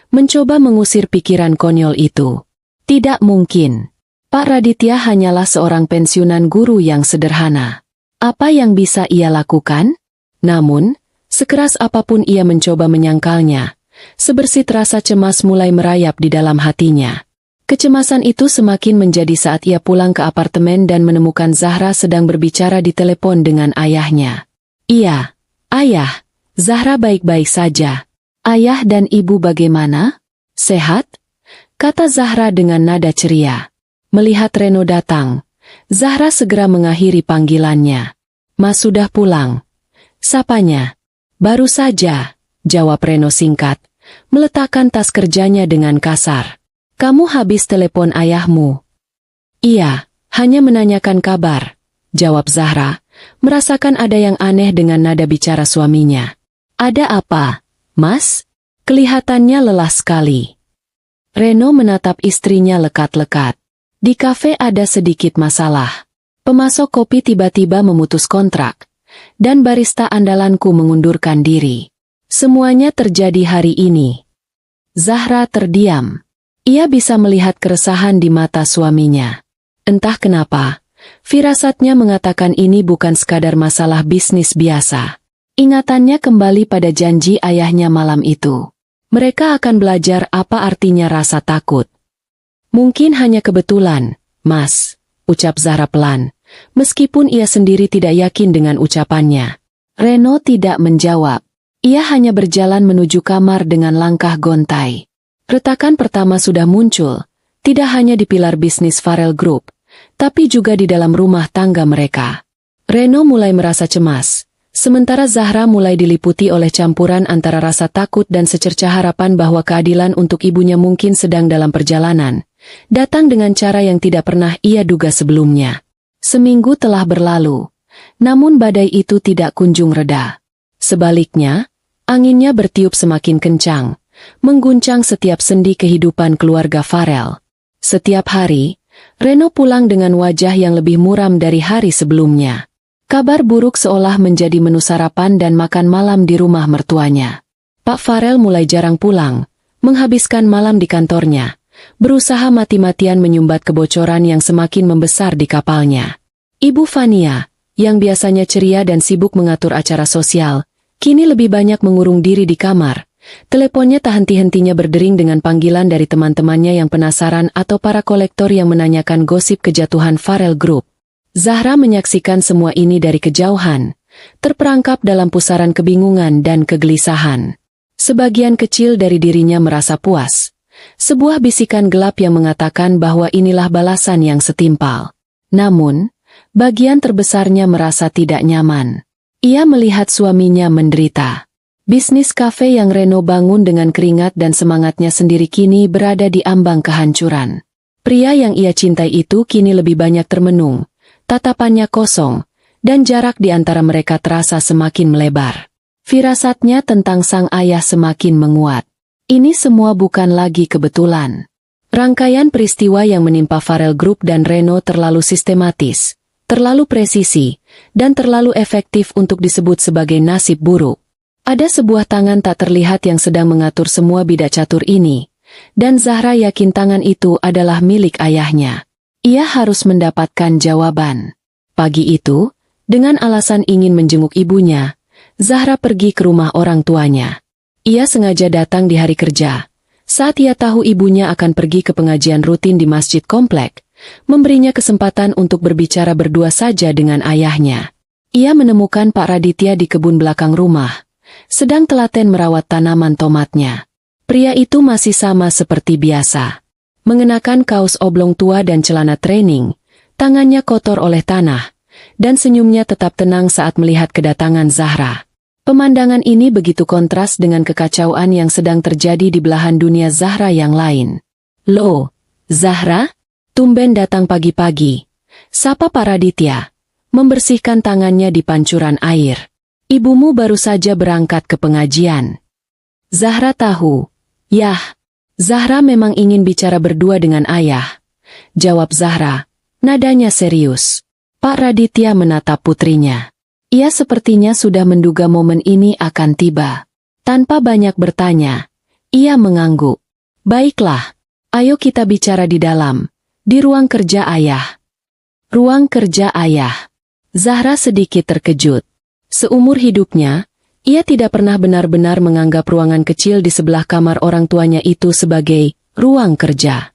mencoba mengusir pikiran konyol itu. Tidak mungkin. Pak Raditya hanyalah seorang pensiunan guru yang sederhana. Apa yang bisa ia lakukan? Namun, sekeras apapun ia mencoba menyangkalnya, sebersih rasa cemas mulai merayap di dalam hatinya. Kecemasan itu semakin menjadi saat ia pulang ke apartemen dan menemukan Zahra sedang berbicara di telepon dengan ayahnya. "Iya, Ayah, Zahra baik-baik saja. Ayah dan ibu bagaimana? Sehat?" kata Zahra dengan nada ceria. Melihat Reno datang, Zahra segera mengakhiri panggilannya. "Mas sudah pulang?" sapanya. "Baru saja," jawab Reno singkat, meletakkan tas kerjanya dengan kasar. "Kamu habis telepon ayahmu?" "Iya, hanya menanyakan kabar," jawab Zahra, merasakan ada yang aneh dengan nada bicara suaminya. "Ada apa, Mas?" Kelihatannya lelah sekali. Reno menatap istrinya lekat-lekat. Di kafe ada sedikit masalah. Pemasok kopi tiba-tiba memutus kontrak, dan barista andalanku mengundurkan diri. Semuanya terjadi hari ini. Zahra terdiam. Ia bisa melihat keresahan di mata suaminya. Entah kenapa, firasatnya mengatakan ini bukan sekadar masalah bisnis biasa. Ingatannya kembali pada janji ayahnya malam itu. Mereka akan belajar apa artinya rasa takut. "Mungkin hanya kebetulan, Mas," ucap Zahra pelan, meskipun ia sendiri tidak yakin dengan ucapannya. Reno tidak menjawab. Ia hanya berjalan menuju kamar dengan langkah gontai. Retakan pertama sudah muncul, tidak hanya di pilar bisnis Farel Group, tapi juga di dalam rumah tangga mereka. Reno mulai merasa cemas, sementara Zahra mulai diliputi oleh campuran antara rasa takut dan secerca harapan bahwa keadilan untuk ibunya mungkin sedang dalam perjalanan, datang dengan cara yang tidak pernah ia duga sebelumnya. Seminggu telah berlalu, namun badai itu tidak kunjung reda. Sebaliknya, anginnya bertiup semakin kencang, mengguncang setiap sendi kehidupan keluarga Farel. Setiap hari, Reno pulang dengan wajah yang lebih muram dari hari sebelumnya. Kabar buruk seolah menjadi menu sarapan dan makan malam di rumah mertuanya. Pak Farel mulai jarang pulang, menghabiskan malam di kantornya, berusaha mati-matian menyumbat kebocoran yang semakin membesar di kapalnya. Ibu Fania, yang biasanya ceria dan sibuk mengatur acara sosial, kini lebih banyak mengurung diri di kamar. Teleponnya tak henti-hentinya berdering dengan panggilan dari teman-temannya yang penasaran atau para kolektor yang menanyakan gosip kejatuhan Farel Group. Zahra menyaksikan semua ini dari kejauhan, terperangkap dalam pusaran kebingungan dan kegelisahan. Sebagian kecil dari dirinya merasa puas. Sebuah bisikan gelap yang mengatakan bahwa inilah balasan yang setimpal. Namun, bagian terbesarnya merasa tidak nyaman. Ia melihat suaminya menderita. Bisnis kafe yang Reno bangun dengan keringat dan semangatnya sendiri kini berada di ambang kehancuran. Pria yang ia cintai itu kini lebih banyak termenung, tatapannya kosong, dan jarak di antara mereka terasa semakin melebar. Firasatnya tentang sang ayah semakin menguat. Ini semua bukan lagi kebetulan. Rangkaian peristiwa yang menimpa Farrell Group dan Reno terlalu sistematis, terlalu presisi, dan terlalu efektif untuk disebut sebagai nasib buruk. Ada sebuah tangan tak terlihat yang sedang mengatur semua bidak catur ini, dan Zahra yakin tangan itu adalah milik ayahnya. Ia harus mendapatkan jawaban. Pagi itu, dengan alasan ingin menjenguk ibunya, Zahra pergi ke rumah orang tuanya. Ia sengaja datang di hari kerja, saat ia tahu ibunya akan pergi ke pengajian rutin di masjid komplek, memberinya kesempatan untuk berbicara berdua saja dengan ayahnya. Ia menemukan Pak Raditya di kebun belakang rumah, sedang telaten merawat tanaman tomatnya. Pria itu masih sama seperti biasa. Mengenakan kaos oblong tua dan celana training, tangannya kotor oleh tanah, dan senyumnya tetap tenang saat melihat kedatangan Zahra. Pemandangan ini begitu kontras dengan kekacauan yang sedang terjadi di belahan dunia Zahra yang lain. "Loh, Zahra? Tumben datang pagi-pagi," sapa Pak Raditya, membersihkan tangannya di pancuran air. "Ibumu baru saja berangkat ke pengajian." Zahra tahu. "Yah, Zahra memang ingin bicara berdua dengan ayah," jawab Zahra, nadanya serius. Pak Raditya menatap putrinya. Ia sepertinya sudah menduga momen ini akan tiba. Tanpa banyak bertanya, ia mengangguk. "Baiklah, ayo kita bicara di dalam, di ruang kerja ayah." Ruang kerja ayah. Zahra sedikit terkejut. Seumur hidupnya, ia tidak pernah benar-benar menganggap ruangan kecil di sebelah kamar orang tuanya itu sebagai ruang kerja.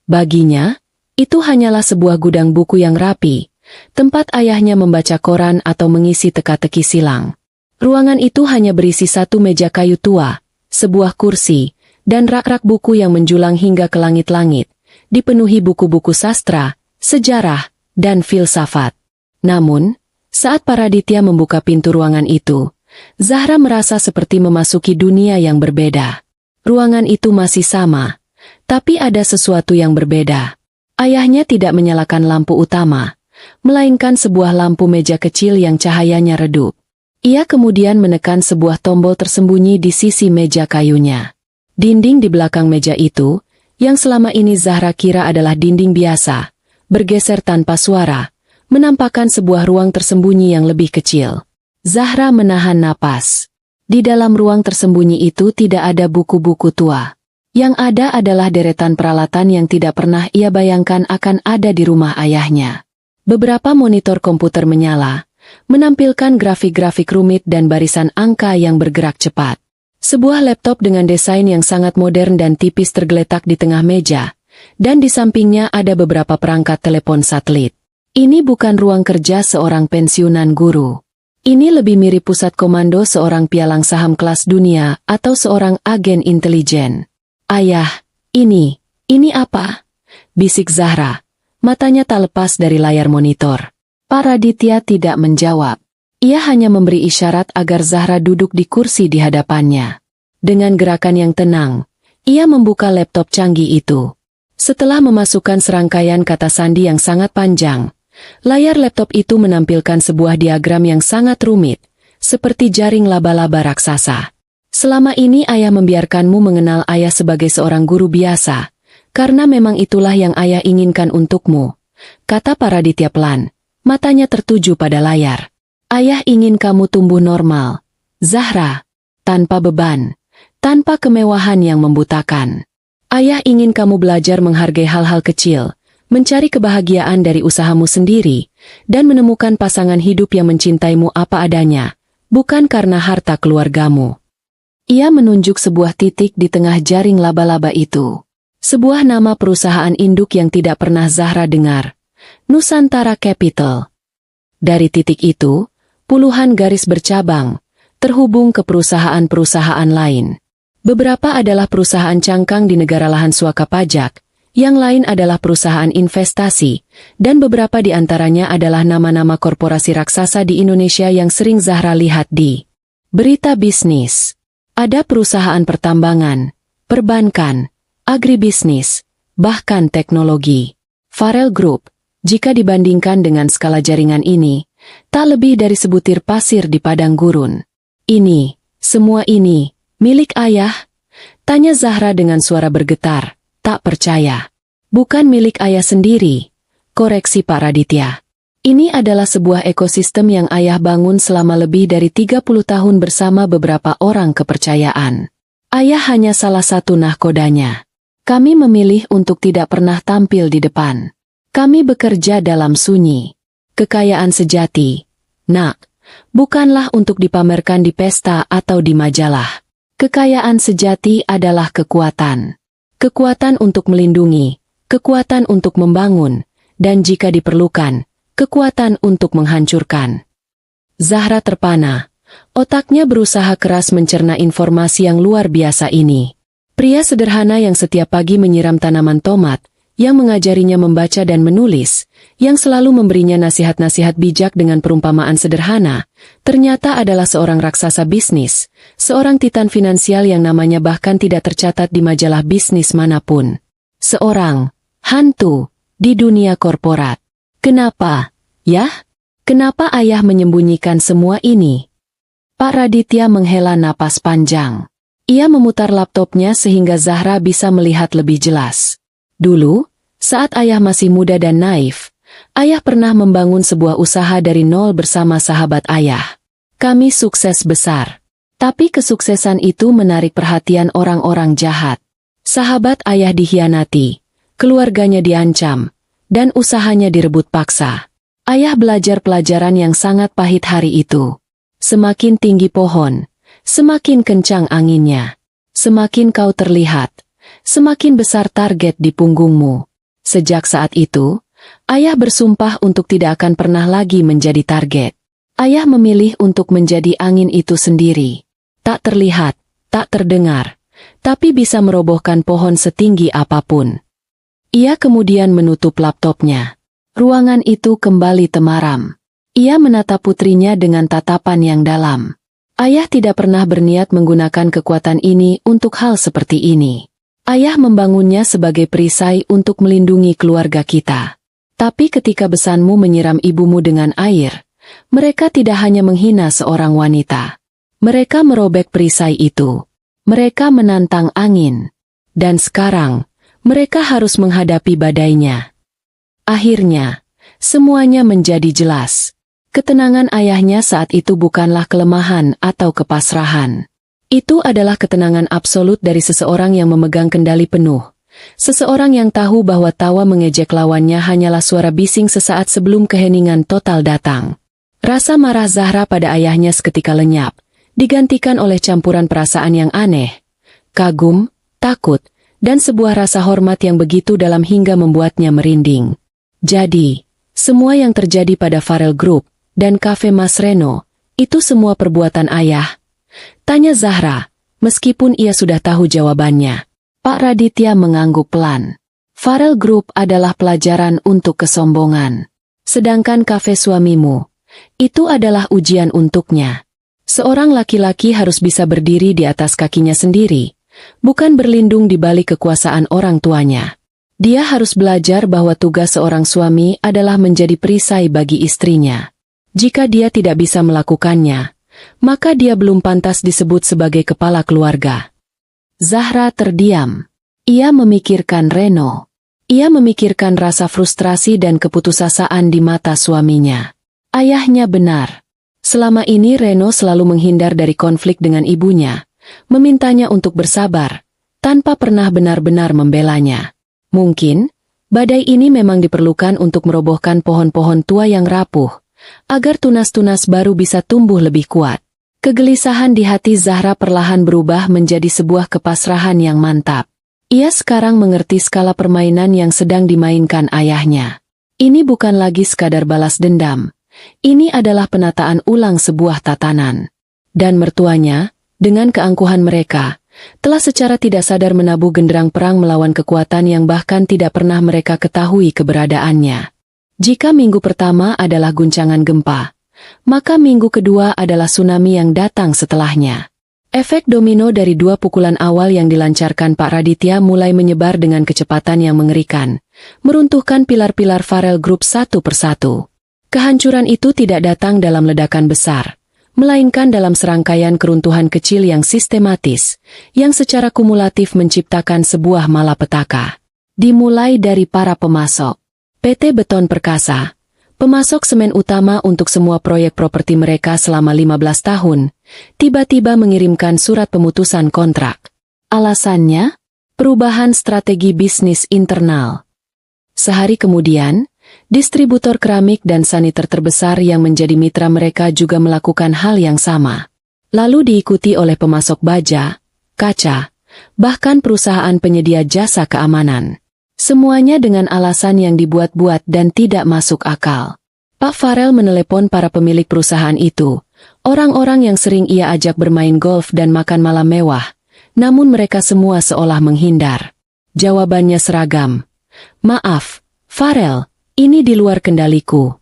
Baginya, itu hanyalah sebuah gudang buku yang rapi, tempat ayahnya membaca koran atau mengisi teka-teki silang. Ruangan itu hanya berisi satu meja kayu tua, sebuah kursi, dan rak-rak buku yang menjulang hingga ke langit-langit, dipenuhi buku-buku sastra, sejarah, dan filsafat. Namun, saat Pak Raditya membuka pintu ruangan itu, Zahra merasa seperti memasuki dunia yang berbeda. Ruangan itu masih sama, tapi ada sesuatu yang berbeda. Ayahnya tidak menyalakan lampu utama, melainkan sebuah lampu meja kecil yang cahayanya redup. Ia kemudian menekan sebuah tombol tersembunyi di sisi meja kayunya. Dinding di belakang meja itu, yang selama ini Zahra kira adalah dinding biasa, bergeser tanpa suara, menampakkan sebuah ruang tersembunyi yang lebih kecil. Zahra menahan napas. Di dalam ruang tersembunyi itu tidak ada buku-buku tua. Yang ada adalah deretan peralatan yang tidak pernah ia bayangkan akan ada di rumah ayahnya. Beberapa monitor komputer menyala, menampilkan grafik-grafik rumit dan barisan angka yang bergerak cepat. Sebuah laptop dengan desain yang sangat modern dan tipis tergeletak di tengah meja, dan di sampingnya ada beberapa perangkat telepon satelit. Ini bukan ruang kerja seorang pensiunan guru. Ini lebih mirip pusat komando seorang pialang saham kelas dunia atau seorang agen intelijen. "Ayah, ini apa?" bisik Zahra. Matanya tak lepas dari layar monitor. Pak Raditya tidak menjawab. Ia hanya memberi isyarat agar Zahra duduk di kursi di hadapannya. Dengan gerakan yang tenang, ia membuka laptop canggih itu. Setelah memasukkan serangkaian kata sandi yang sangat panjang, layar laptop itu menampilkan sebuah diagram yang sangat rumit, seperti jaring laba-laba raksasa. "Selama ini ayah membiarkanmu mengenal ayah sebagai seorang guru biasa, karena memang itulah yang ayah inginkan untukmu," kata Pak Raditya pelan, matanya tertuju pada layar. "Ayah ingin kamu tumbuh normal, Zahra, tanpa beban, tanpa kemewahan yang membutakan. Ayah ingin kamu belajar menghargai hal-hal kecil, mencari kebahagiaan dari usahamu sendiri, dan menemukan pasangan hidup yang mencintaimu apa adanya, bukan karena harta keluargamu." Ia menunjuk sebuah titik di tengah jaring laba-laba itu. Sebuah nama perusahaan induk yang tidak pernah Zahra dengar, Nusantara Capital. Dari titik itu, puluhan garis bercabang, terhubung ke perusahaan-perusahaan lain. Beberapa adalah perusahaan cangkang di negara lahan suaka pajak, yang lain adalah perusahaan investasi, dan beberapa di antaranya adalah nama-nama korporasi raksasa di Indonesia yang sering Zahra lihat di berita bisnis. Ada perusahaan pertambangan, perbankan, agribisnis, bahkan teknologi. Farel Group, jika dibandingkan dengan skala jaringan ini, tak lebih dari sebutir pasir di padang gurun. Semua ini, milik ayah? Tanya Zahra dengan suara bergetar, tak percaya. Bukan milik ayah sendiri, koreksi Pak Raditya. Ini adalah sebuah ekosistem yang ayah bangun selama lebih dari 30 tahun bersama beberapa orang kepercayaan. Ayah hanya salah satu nahkodanya. Kami memilih untuk tidak pernah tampil di depan. Kami bekerja dalam sunyi. Kekayaan sejati, nak, bukanlah untuk dipamerkan di pesta atau di majalah. Kekayaan sejati adalah kekuatan. Kekuatan untuk melindungi, kekuatan untuk membangun, dan jika diperlukan, kekuatan untuk menghancurkan. Zahra terpana. Otaknya berusaha keras mencerna informasi yang luar biasa ini. Pria sederhana yang setiap pagi menyiram tanaman tomat, yang mengajarinya membaca dan menulis, yang selalu memberinya nasihat-nasihat bijak dengan perumpamaan sederhana, ternyata adalah seorang raksasa bisnis, seorang titan finansial yang namanya bahkan tidak tercatat di majalah bisnis manapun. Seorang hantu di dunia korporat. Kenapa, ya? Kenapa ayah menyembunyikan semua ini? Pak Raditya menghela napas panjang. Ia memutar laptopnya sehingga Zahra bisa melihat lebih jelas. Dulu, saat ayah masih muda dan naif, ayah pernah membangun sebuah usaha dari nol bersama sahabat ayah. Kami sukses besar. Tapi kesuksesan itu menarik perhatian orang-orang jahat. Sahabat ayah dikhianati, keluarganya diancam, dan usahanya direbut paksa. Ayah belajar pelajaran yang sangat pahit hari itu. Semakin tinggi pohon, semakin kencang anginnya. Semakin kau terlihat, semakin besar target di punggungmu. Sejak saat itu, ayah bersumpah untuk tidak akan pernah lagi menjadi target. Ayah memilih untuk menjadi angin itu sendiri. Tak terlihat, tak terdengar, tapi bisa merobohkan pohon setinggi apapun. Ia kemudian menutup laptopnya. Ruangan itu kembali temaram. Ia menatap putrinya dengan tatapan yang dalam. Ayah tidak pernah berniat menggunakan kekuatan ini untuk hal seperti ini. Ayah membangunnya sebagai perisai untuk melindungi keluarga kita. Tapi ketika besanmu menyiram ibumu dengan air, mereka tidak hanya menghina seorang wanita. Mereka merobek perisai itu. Mereka menantang angin. Dan sekarang, mereka harus menghadapi badainya. Akhirnya, semuanya menjadi jelas. Ketenangan ayahnya saat itu bukanlah kelemahan atau kepasrahan. Itu adalah ketenangan absolut dari seseorang yang memegang kendali penuh. Seseorang yang tahu bahwa tawa mengejek lawannya hanyalah suara bising sesaat sebelum keheningan total datang. Rasa marah Zahra pada ayahnya seketika lenyap, digantikan oleh campuran perasaan yang aneh, kagum, takut, dan sebuah rasa hormat yang begitu dalam hingga membuatnya merinding. Jadi, semua yang terjadi pada Farel Group dan Cafe Mas Reno, itu semua perbuatan ayah? Tanya Zahra, meskipun ia sudah tahu jawabannya. Pak Raditya mengangguk pelan. Farel Group adalah pelajaran untuk kesombongan. Sedangkan kafe suamimu, itu adalah ujian untuknya. Seorang laki-laki harus bisa berdiri di atas kakinya sendiri, bukan berlindung di balik kekuasaan orang tuanya. Dia harus belajar bahwa tugas seorang suami adalah menjadi perisai bagi istrinya. Jika dia tidak bisa melakukannya, maka dia belum pantas disebut sebagai kepala keluarga. Zahra terdiam. Ia memikirkan Reno. Ia memikirkan rasa frustrasi dan keputusasaan di mata suaminya. Ayahnya benar. Selama ini Reno selalu menghindar dari konflik dengan ibunya, memintanya untuk bersabar, tanpa pernah benar-benar membelanya. Mungkin, badai ini memang diperlukan untuk merobohkan pohon-pohon tua yang rapuh, agar tunas-tunas baru bisa tumbuh lebih kuat. Kegelisahan di hati Zahra perlahan berubah menjadi sebuah kepasrahan yang mantap. Ia sekarang mengerti skala permainan yang sedang dimainkan ayahnya. Ini bukan lagi sekadar balas dendam. Ini adalah penataan ulang sebuah tatanan. Dan mertuanya, dengan keangkuhan mereka, telah secara tidak sadar menabuh genderang perang melawan kekuatan yang bahkan tidak pernah mereka ketahui keberadaannya. Jika minggu pertama adalah guncangan gempa, maka minggu kedua adalah tsunami yang datang setelahnya. Efek domino dari dua pukulan awal yang dilancarkan Pak Raditya mulai menyebar dengan kecepatan yang mengerikan, meruntuhkan pilar-pilar Farel Group satu persatu. Kehancuran itu tidak datang dalam ledakan besar, melainkan dalam serangkaian keruntuhan kecil yang sistematis, yang secara kumulatif menciptakan sebuah malapetaka. Dimulai dari para pemasok. PT Beton Perkasa, pemasok semen utama untuk semua proyek properti mereka selama 15 tahun, tiba-tiba mengirimkan surat pemutusan kontrak. Alasannya? Perubahan strategi bisnis internal. Sehari kemudian, distributor keramik dan saniter terbesar yang menjadi mitra mereka juga melakukan hal yang sama. Lalu diikuti oleh pemasok baja, kaca, bahkan perusahaan penyedia jasa keamanan. Semuanya dengan alasan yang dibuat-buat dan tidak masuk akal. Pak Farel menelepon para pemilik perusahaan itu, orang-orang yang sering ia ajak bermain golf dan makan malam mewah, namun mereka semua seolah menghindar. Jawabannya seragam. Maaf, Farel, ini di luar kendaliku.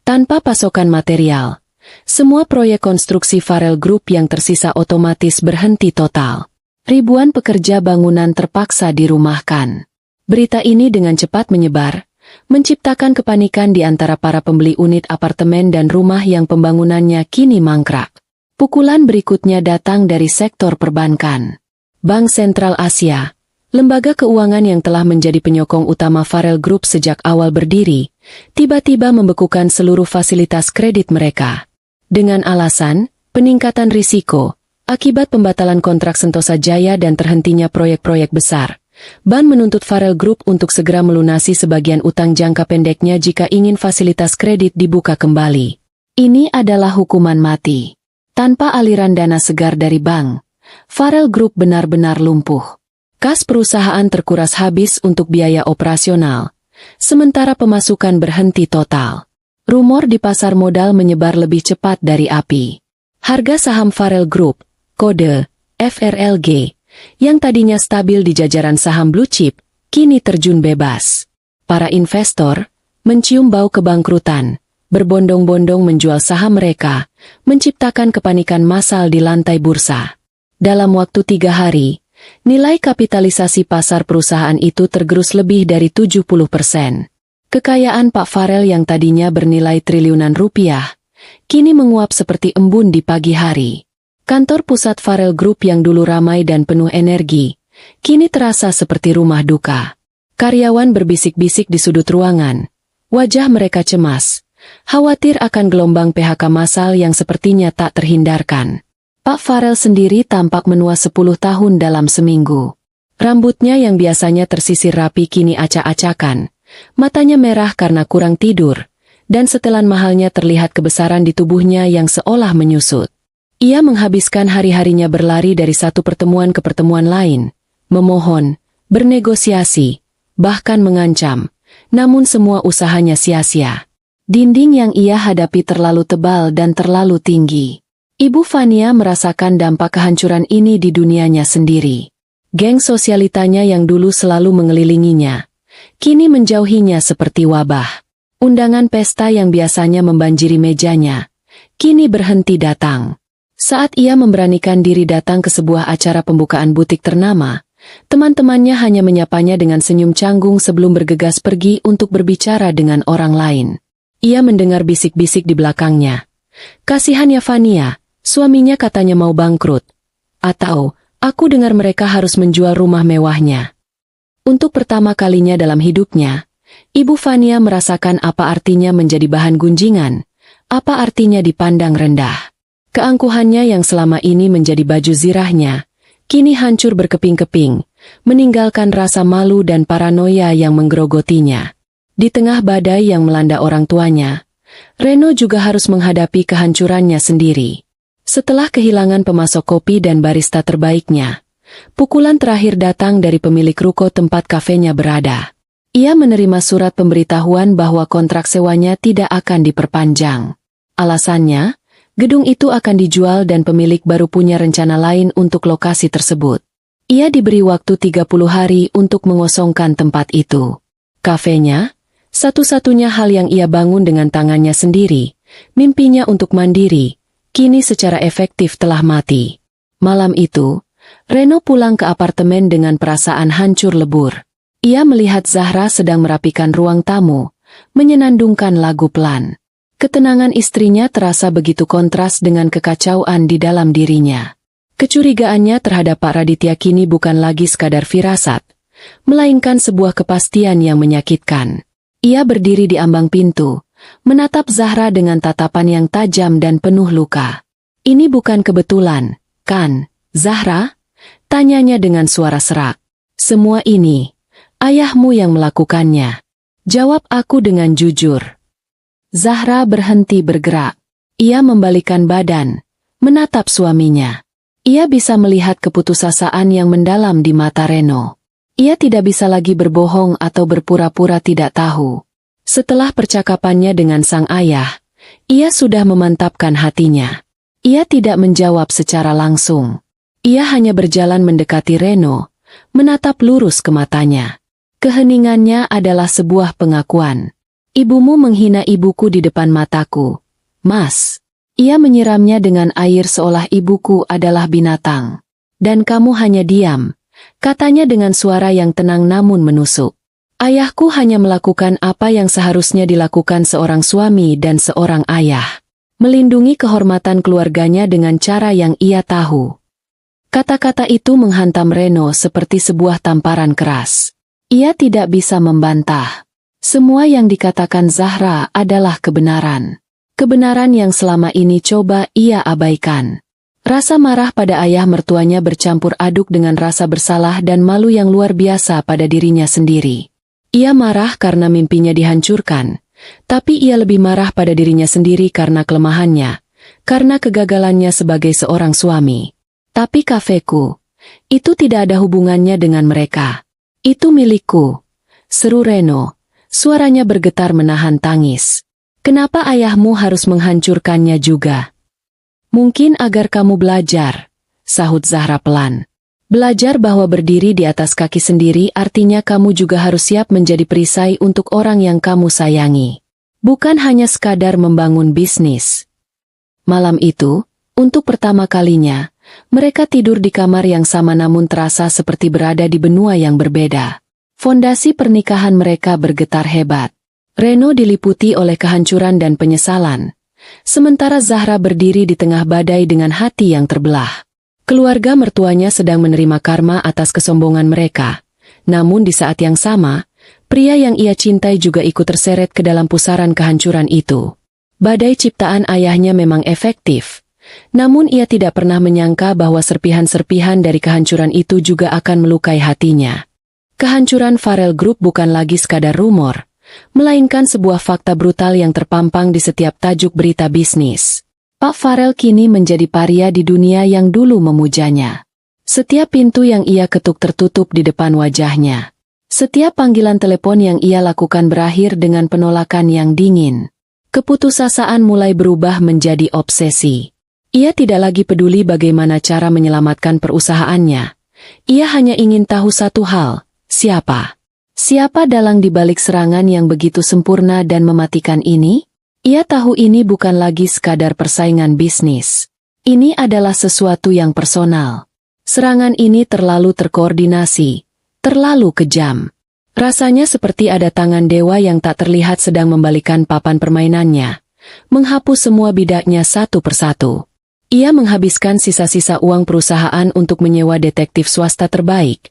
Tanpa pasokan material, semua proyek konstruksi Farel Group yang tersisa otomatis berhenti total. Ribuan pekerja bangunan terpaksa dirumahkan. Berita ini dengan cepat menyebar, menciptakan kepanikan di antara para pembeli unit apartemen dan rumah yang pembangunannya kini mangkrak. Pukulan berikutnya datang dari sektor perbankan. Bank Sentral Asia, lembaga keuangan yang telah menjadi penyokong utama Farel Group sejak awal berdiri, tiba-tiba membekukan seluruh fasilitas kredit mereka. Dengan alasan, peningkatan risiko, akibat pembatalan kontrak Sentosa Jaya dan terhentinya proyek-proyek besar. Ban menuntut Farel Group untuk segera melunasi sebagian utang jangka pendeknya jika ingin fasilitas kredit dibuka kembali. Ini adalah hukuman mati. Tanpa aliran dana segar dari bank, Farel Group benar-benar lumpuh. Kas perusahaan terkuras habis untuk biaya operasional, sementara pemasukan berhenti total. Rumor di pasar modal menyebar lebih cepat dari api. Harga saham Farel Group, kode FRLG, yang tadinya stabil di jajaran saham blue chip, kini terjun bebas. Para investor mencium bau kebangkrutan, berbondong-bondong menjual saham mereka, menciptakan kepanikan massal di lantai bursa. Dalam waktu 3 hari, nilai kapitalisasi pasar perusahaan itu tergerus lebih dari 70%. Kekayaan Pak Farel yang tadinya bernilai triliunan rupiah, kini menguap seperti embun di pagi hari. Kantor pusat Farel Group yang dulu ramai dan penuh energi, kini terasa seperti rumah duka. Karyawan berbisik-bisik di sudut ruangan. Wajah mereka cemas, khawatir akan gelombang PHK massal yang sepertinya tak terhindarkan. Pak Farel sendiri tampak menua 10 tahun dalam seminggu. Rambutnya yang biasanya tersisir rapi kini acak-acakan, matanya merah karena kurang tidur, dan setelan mahalnya terlihat kebesaran di tubuhnya yang seolah menyusut. Ia menghabiskan hari-harinya berlari dari satu pertemuan ke pertemuan lain, memohon, bernegosiasi, bahkan mengancam, namun semua usahanya sia-sia. Dinding yang ia hadapi terlalu tebal dan terlalu tinggi. Ibu Fania merasakan dampak kehancuran ini di dunianya sendiri. Geng sosialitanya yang dulu selalu mengelilinginya, kini menjauhinya seperti wabah. Undangan pesta yang biasanya membanjiri mejanya, kini berhenti datang. Saat ia memberanikan diri datang ke sebuah acara pembukaan butik ternama, teman-temannya hanya menyapanya dengan senyum canggung sebelum bergegas pergi untuk berbicara dengan orang lain. Ia mendengar bisik-bisik di belakangnya. Kasihan ya Fania, suaminya katanya mau bangkrut. Atau, aku dengar mereka harus menjual rumah mewahnya. Untuk pertama kalinya dalam hidupnya, Ibu Fania merasakan apa artinya menjadi bahan gunjingan, apa artinya dipandang rendah. Keangkuhannya yang selama ini menjadi baju zirahnya, kini hancur berkeping-keping, meninggalkan rasa malu dan paranoia yang menggerogotinya. Di tengah badai yang melanda orang tuanya, Reno juga harus menghadapi kehancurannya sendiri. Setelah kehilangan pemasok kopi dan barista terbaiknya, pukulan terakhir datang dari pemilik ruko tempat kafenya berada. Ia menerima surat pemberitahuan bahwa kontrak sewanya tidak akan diperpanjang. Alasannya, Gedung itu akan dijual dan pemilik baru punya rencana lain untuk lokasi tersebut. Ia diberi waktu 30 hari untuk mengosongkan tempat itu. Kafenya, satu-satunya hal yang ia bangun dengan tangannya sendiri, mimpinya untuk mandiri, kini secara efektif telah mati. Malam itu, Reno pulang ke apartemen dengan perasaan hancur lebur. Ia melihat Zahra sedang merapikan ruang tamu, menyenandungkan lagu pelan. Ketenangan istrinya terasa begitu kontras dengan kekacauan di dalam dirinya. Kecurigaannya terhadap Pak Raditya kini bukan lagi sekadar firasat, melainkan sebuah kepastian yang menyakitkan. Ia berdiri di ambang pintu, menatap Zahra dengan tatapan yang tajam dan penuh luka. "Ini bukan kebetulan, kan, Zahra?" tanyanya dengan suara serak. "Semua ini, ayahmu yang melakukannya. Jawab aku dengan jujur." Zahra berhenti bergerak. Ia membalikkan badan, menatap suaminya. Ia bisa melihat keputusasaan yang mendalam di mata Reno. Ia tidak bisa lagi berbohong atau berpura-pura tidak tahu. Setelah percakapannya dengan sang ayah, ia sudah memantapkan hatinya. Ia tidak menjawab secara langsung. Ia hanya berjalan mendekati Reno, menatap lurus ke matanya. Keheningannya adalah sebuah pengakuan. "Ibumu menghina ibuku di depan mataku, Mas." Ia menyiramnya dengan air seolah ibuku adalah binatang. "Dan kamu hanya diam," katanya dengan suara yang tenang namun menusuk. "Ayahku hanya melakukan apa yang seharusnya dilakukan seorang suami dan seorang ayah. Melindungi kehormatan keluarganya dengan cara yang ia tahu." Kata-kata itu menghantam Reno seperti sebuah tamparan keras. Ia tidak bisa membantah. Semua yang dikatakan Zahra adalah kebenaran. Kebenaran yang selama ini coba ia abaikan. Rasa marah pada ayah mertuanya bercampur aduk dengan rasa bersalah dan malu yang luar biasa pada dirinya sendiri. Ia marah karena mimpinya dihancurkan, tapi ia lebih marah pada dirinya sendiri karena kelemahannya, karena kegagalannya sebagai seorang suami. "Tapi kafeku, itu tidak ada hubungannya dengan mereka. Itu milikku," seru Reno. Suaranya bergetar menahan tangis. "Kenapa ayahmu harus menghancurkannya juga?" "Mungkin agar kamu belajar," sahut Zahra pelan. "Belajar bahwa berdiri di atas kaki sendiri artinya kamu juga harus siap menjadi perisai untuk orang yang kamu sayangi. Bukan hanya sekadar membangun bisnis." Malam itu, untuk pertama kalinya, mereka tidur di kamar yang sama namun terasa seperti berada di benua yang berbeda. Fondasi pernikahan mereka bergetar hebat. Reno diliputi oleh kehancuran dan penyesalan. Sementara Zahra berdiri di tengah badai dengan hati yang terbelah. Keluarga mertuanya sedang menerima karma atas kesombongan mereka. Namun di saat yang sama, pria yang ia cintai juga ikut terseret ke dalam pusaran kehancuran itu. Badai ciptaan ayahnya memang efektif. Namun ia tidak pernah menyangka bahwa serpihan-serpihan dari kehancuran itu juga akan melukai hatinya. Kehancuran Farel Group bukan lagi sekadar rumor, melainkan sebuah fakta brutal yang terpampang di setiap tajuk berita bisnis. Pak Farel kini menjadi paria di dunia yang dulu memujanya. Setiap pintu yang ia ketuk tertutup di depan wajahnya. Setiap panggilan telepon yang ia lakukan berakhir dengan penolakan yang dingin. Keputusasaan mulai berubah menjadi obsesi. Ia tidak lagi peduli bagaimana cara menyelamatkan perusahaannya. Ia hanya ingin tahu satu hal. Siapa? Siapa dalang di balik serangan yang begitu sempurna dan mematikan ini? Ia tahu ini bukan lagi sekadar persaingan bisnis. Ini adalah sesuatu yang personal. Serangan ini terlalu terkoordinasi, terlalu kejam. Rasanya seperti ada tangan dewa yang tak terlihat sedang membalikan papan permainannya, menghapus semua bidaknya satu persatu. Ia menghabiskan sisa-sisa uang perusahaan untuk menyewa detektif swasta terbaik.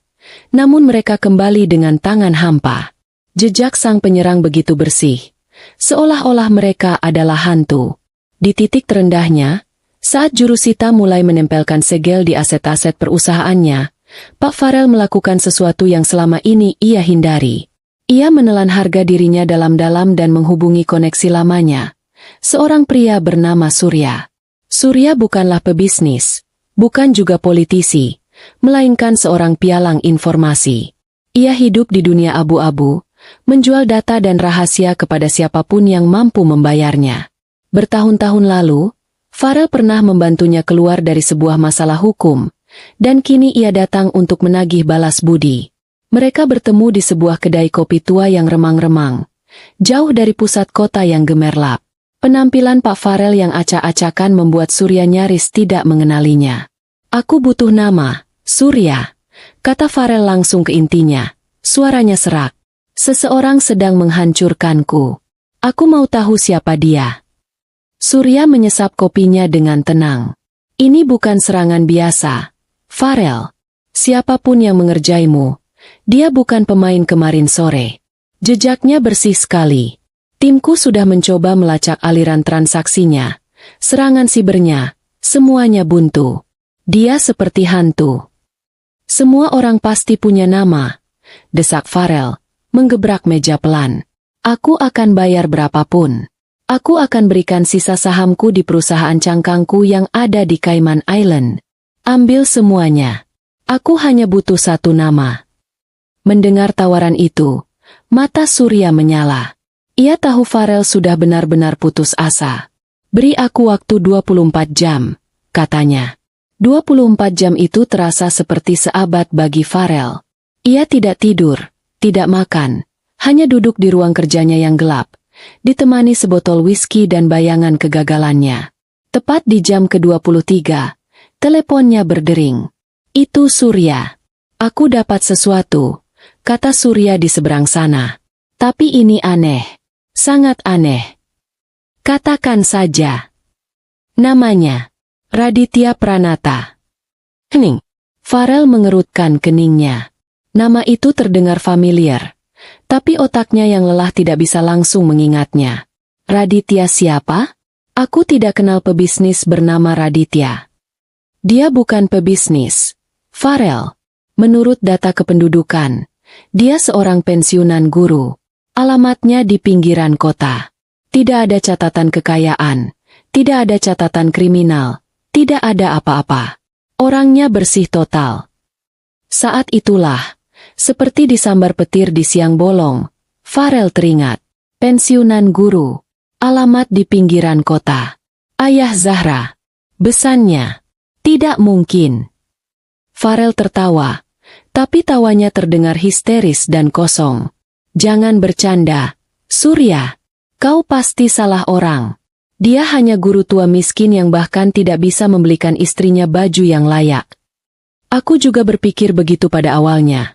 Namun mereka kembali dengan tangan hampa. Jejak sang penyerang begitu bersih, seolah-olah mereka adalah hantu. Di titik terendahnya, saat jurusita mulai menempelkan segel di aset-aset perusahaannya, Pak Farel melakukan sesuatu yang selama ini ia hindari. Ia menelan harga dirinya dalam-dalam dan menghubungi koneksi lamanya, seorang pria bernama Surya. Surya bukanlah pebisnis, bukan juga politisi, melainkan seorang pialang informasi. Ia hidup di dunia abu-abu, menjual data dan rahasia kepada siapapun yang mampu membayarnya. Bertahun-tahun lalu, Farel pernah membantunya keluar dari sebuah masalah hukum, dan kini ia datang untuk menagih balas budi. Mereka bertemu di sebuah kedai kopi tua yang remang-remang, jauh dari pusat kota yang gemerlap. Penampilan Pak Farel yang acak-acakan membuat Surya nyaris tidak mengenalinya. "Aku butuh nama, Surya," kata Farel langsung ke intinya. Suaranya serak. "Seseorang sedang menghancurkanku. Aku mau tahu siapa dia." Surya menyesap kopinya dengan tenang. "Ini bukan serangan biasa, Farel. Siapapun yang mengerjaimu, dia bukan pemain kemarin sore. Jejaknya bersih sekali. Timku sudah mencoba melacak aliran transaksinya, serangan sibernya, semuanya buntu. Dia seperti hantu." "Semua orang pasti punya nama," desak Farel, menggebrak meja pelan. "Aku akan bayar berapapun. Aku akan berikan sisa sahamku di perusahaan cangkangku yang ada di Cayman Island. Ambil semuanya. Aku hanya butuh satu nama." Mendengar tawaran itu, mata Surya menyala. Ia tahu Farel sudah benar-benar putus asa. "Beri aku waktu 24 jam, katanya. 24 jam itu terasa seperti seabad bagi Farel. Ia tidak tidur, tidak makan, hanya duduk di ruang kerjanya yang gelap, ditemani sebotol whisky dan bayangan kegagalannya. Tepat di jam ke-23, teleponnya berdering. "Itu Surya. Aku dapat sesuatu," kata Surya di seberang sana. "Tapi ini aneh. Sangat aneh." "Katakan saja." "Namanya Raditya Pranata." Hening. Farel mengerutkan keningnya. Nama itu terdengar familiar, tapi otaknya yang lelah tidak bisa langsung mengingatnya. "Raditya siapa? Aku tidak kenal pebisnis bernama Raditya." "Dia bukan pebisnis, Farel. Menurut data kependudukan, dia seorang pensiunan guru. Alamatnya di pinggiran kota. Tidak ada catatan kekayaan, tidak ada catatan kriminal, tidak ada apa-apa. Orangnya bersih total." Saat itulah, seperti disambar petir di siang bolong, Farel teringat. Pensiunan guru. Alamat di pinggiran kota. Ayah Zahra. Besannya. Tidak mungkin. Farel tertawa, tapi tawanya terdengar histeris dan kosong. "Jangan bercanda, Surya. Kau pasti salah orang. Dia hanya guru tua miskin yang bahkan tidak bisa membelikan istrinya baju yang layak." "Aku juga berpikir begitu pada awalnya,"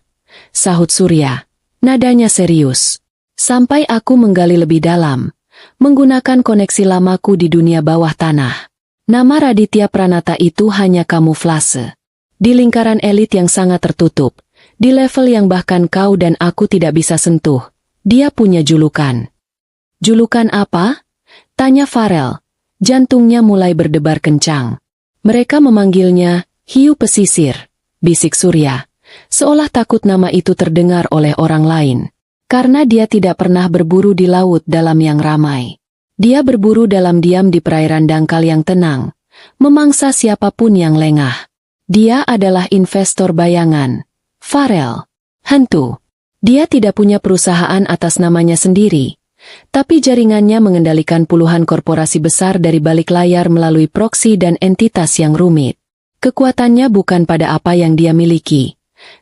sahut Surya, nadanya serius. "Sampai aku menggali lebih dalam, menggunakan koneksi lamaku di dunia bawah tanah. Nama Raditya Pranata itu hanya kamuflase. Di lingkaran elit yang sangat tertutup, di level yang bahkan kau dan aku tidak bisa sentuh, dia punya julukan." "Julukan apa?" tanya Farel. Jantungnya mulai berdebar kencang. "Mereka memanggilnya Hiu Pesisir," bisik Surya, seolah takut nama itu terdengar oleh orang lain. Karena dia tidak pernah berburu di laut dalam yang ramai. Dia berburu dalam diam di perairan dangkal yang tenang, memangsa siapapun yang lengah. Dia adalah investor bayangan. Farel. Hantu. Dia tidak punya perusahaan atas namanya sendiri, tapi jaringannya mengendalikan puluhan korporasi besar dari balik layar melalui proksi dan entitas yang rumit. Kekuatannya bukan pada apa yang dia miliki,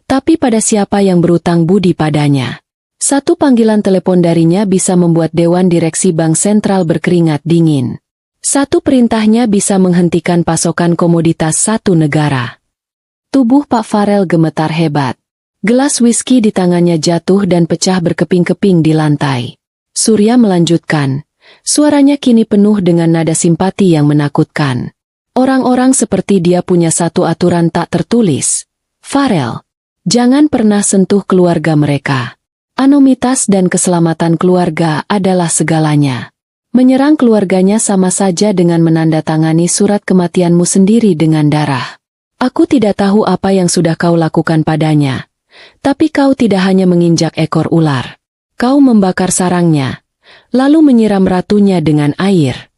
tapi pada siapa yang berutang budi padanya. Satu panggilan telepon darinya bisa membuat Dewan Direksi Bank Sentral berkeringat dingin. Satu perintahnya bisa menghentikan pasokan komoditas satu negara. Tubuh Pak Farel gemetar hebat. Gelas whisky di tangannya jatuh dan pecah berkeping-keping di lantai. Surya melanjutkan. Suaranya kini penuh dengan nada simpati yang menakutkan. "Orang-orang seperti dia punya satu aturan tak tertulis. Farel, jangan pernah sentuh keluarga mereka. Anonimitas dan keselamatan keluarga adalah segalanya. Menyerang keluarganya sama saja dengan menandatangani surat kematianmu sendiri dengan darah. Aku tidak tahu apa yang sudah kau lakukan padanya. Tapi kau tidak hanya menginjak ekor ular. Kau membakar sarangnya, lalu menyiram ratunya dengan air."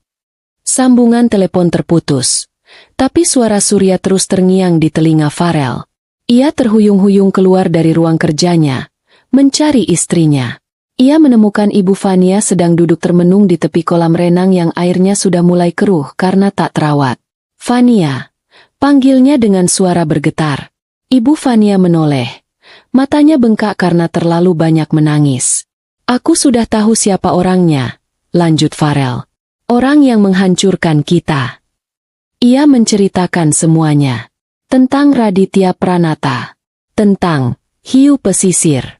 Sambungan telepon terputus, tapi suara Surya terus terngiang di telinga Farel. Ia terhuyung-huyung keluar dari ruang kerjanya, mencari istrinya. Ia menemukan Ibu Fania sedang duduk termenung di tepi kolam renang yang airnya sudah mulai keruh karena tak terawat. "Fania," panggilnya dengan suara bergetar. Ibu Fania menoleh. Matanya bengkak karena terlalu banyak menangis. "Aku sudah tahu siapa orangnya," lanjut Farel. "Orang yang menghancurkan kita." Ia menceritakan semuanya. Tentang Raditya Pranata. Tentang hiu pesisir.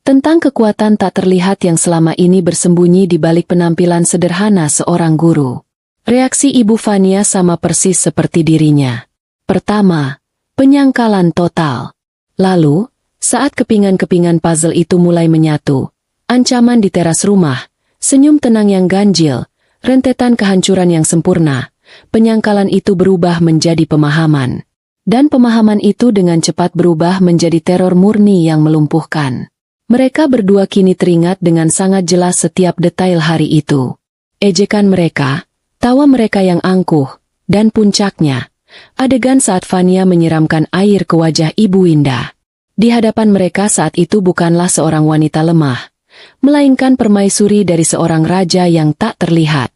Tentang kekuatan tak terlihat yang selama ini bersembunyi di balik penampilan sederhana seorang guru. Reaksi Ibu Fania sama persis seperti dirinya. Pertama, penyangkalan total. Lalu, saat kepingan-kepingan puzzle itu mulai menyatu, ancaman di teras rumah, senyum tenang yang ganjil, rentetan kehancuran yang sempurna, penyangkalan itu berubah menjadi pemahaman. Dan pemahaman itu dengan cepat berubah menjadi teror murni yang melumpuhkan. Mereka berdua kini teringat dengan sangat jelas setiap detail hari itu. Ejekan mereka, tawa mereka yang angkuh, dan puncaknya, adegan saat Fania menyiramkan air ke wajah Ibu Winda. Di hadapan mereka saat itu bukanlah seorang wanita lemah, melainkan permaisuri dari seorang raja yang tak terlihat.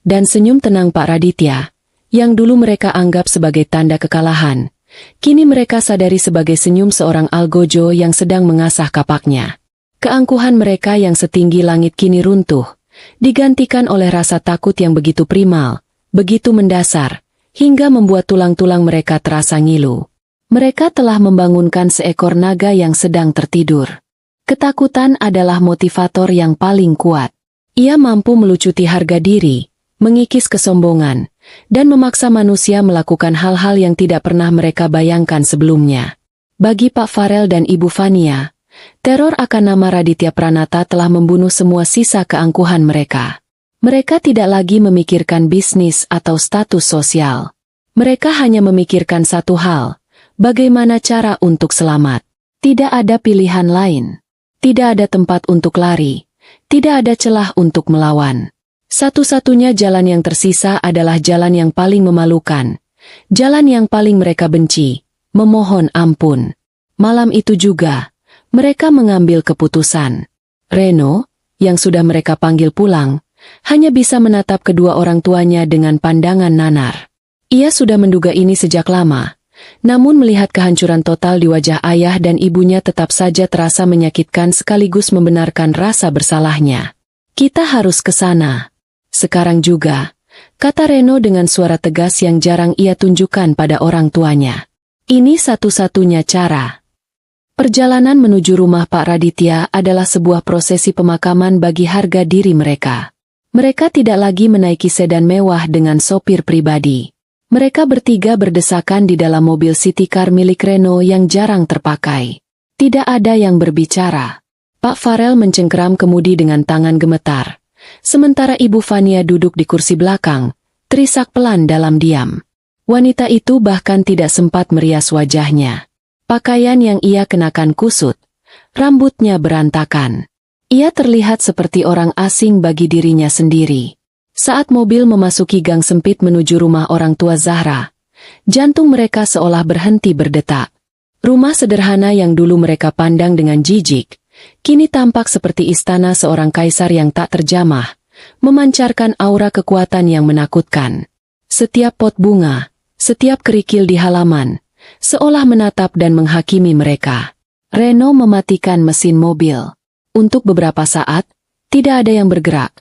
Dan senyum tenang Pak Raditya, yang dulu mereka anggap sebagai tanda kekalahan, kini mereka sadari sebagai senyum seorang algojo yang sedang mengasah kapaknya. Keangkuhan mereka yang setinggi langit kini runtuh, digantikan oleh rasa takut yang begitu primal, begitu mendasar, hingga membuat tulang-tulang mereka terasa ngilu. Mereka telah membangunkan seekor naga yang sedang tertidur. Ketakutan adalah motivator yang paling kuat. Ia mampu melucuti harga diri, mengikis kesombongan, dan memaksa manusia melakukan hal-hal yang tidak pernah mereka bayangkan sebelumnya. Bagi Pak Farel dan Ibu Fania, teror akan nama Raditya Pranata telah membunuh semua sisa keangkuhan mereka. Mereka tidak lagi memikirkan bisnis atau status sosial. Mereka hanya memikirkan satu hal, bagaimana cara untuk selamat. Tidak ada pilihan lain. Tidak ada tempat untuk lari. Tidak ada celah untuk melawan. Satu-satunya jalan yang tersisa adalah jalan yang paling memalukan. Jalan yang paling mereka benci, memohon ampun. Malam itu juga, mereka mengambil keputusan. Reno, yang sudah mereka panggil pulang, hanya bisa menatap kedua orang tuanya dengan pandangan nanar. Ia sudah menduga ini sejak lama, namun melihat kehancuran total di wajah ayah dan ibunya tetap saja terasa menyakitkan sekaligus membenarkan rasa bersalahnya. "Kita harus ke sana. Sekarang juga," kata Reno dengan suara tegas yang jarang ia tunjukkan pada orang tuanya. "Ini satu-satunya cara." Perjalanan menuju rumah Pak Raditya adalah sebuah prosesi pemakaman bagi harga diri mereka. Mereka tidak lagi menaiki sedan mewah dengan sopir pribadi. Mereka bertiga berdesakan di dalam mobil city car milik Reno yang jarang terpakai. Tidak ada yang berbicara. Pak Farel mencengkeram kemudi dengan tangan gemetar. Sementara Ibu Fania duduk di kursi belakang, terisak pelan dalam diam. Wanita itu bahkan tidak sempat merias wajahnya. Pakaian yang ia kenakan kusut, rambutnya berantakan. Ia terlihat seperti orang asing bagi dirinya sendiri. Saat mobil memasuki gang sempit menuju rumah orang tua Zahra, jantung mereka seolah berhenti berdetak. Rumah sederhana yang dulu mereka pandang dengan jijik, kini tampak seperti istana seorang kaisar yang tak terjamah, memancarkan aura kekuatan yang menakutkan. Setiap pot bunga, setiap kerikil di halaman, seolah menatap dan menghakimi mereka. Reno mematikan mesin mobil. Untuk beberapa saat, tidak ada yang bergerak,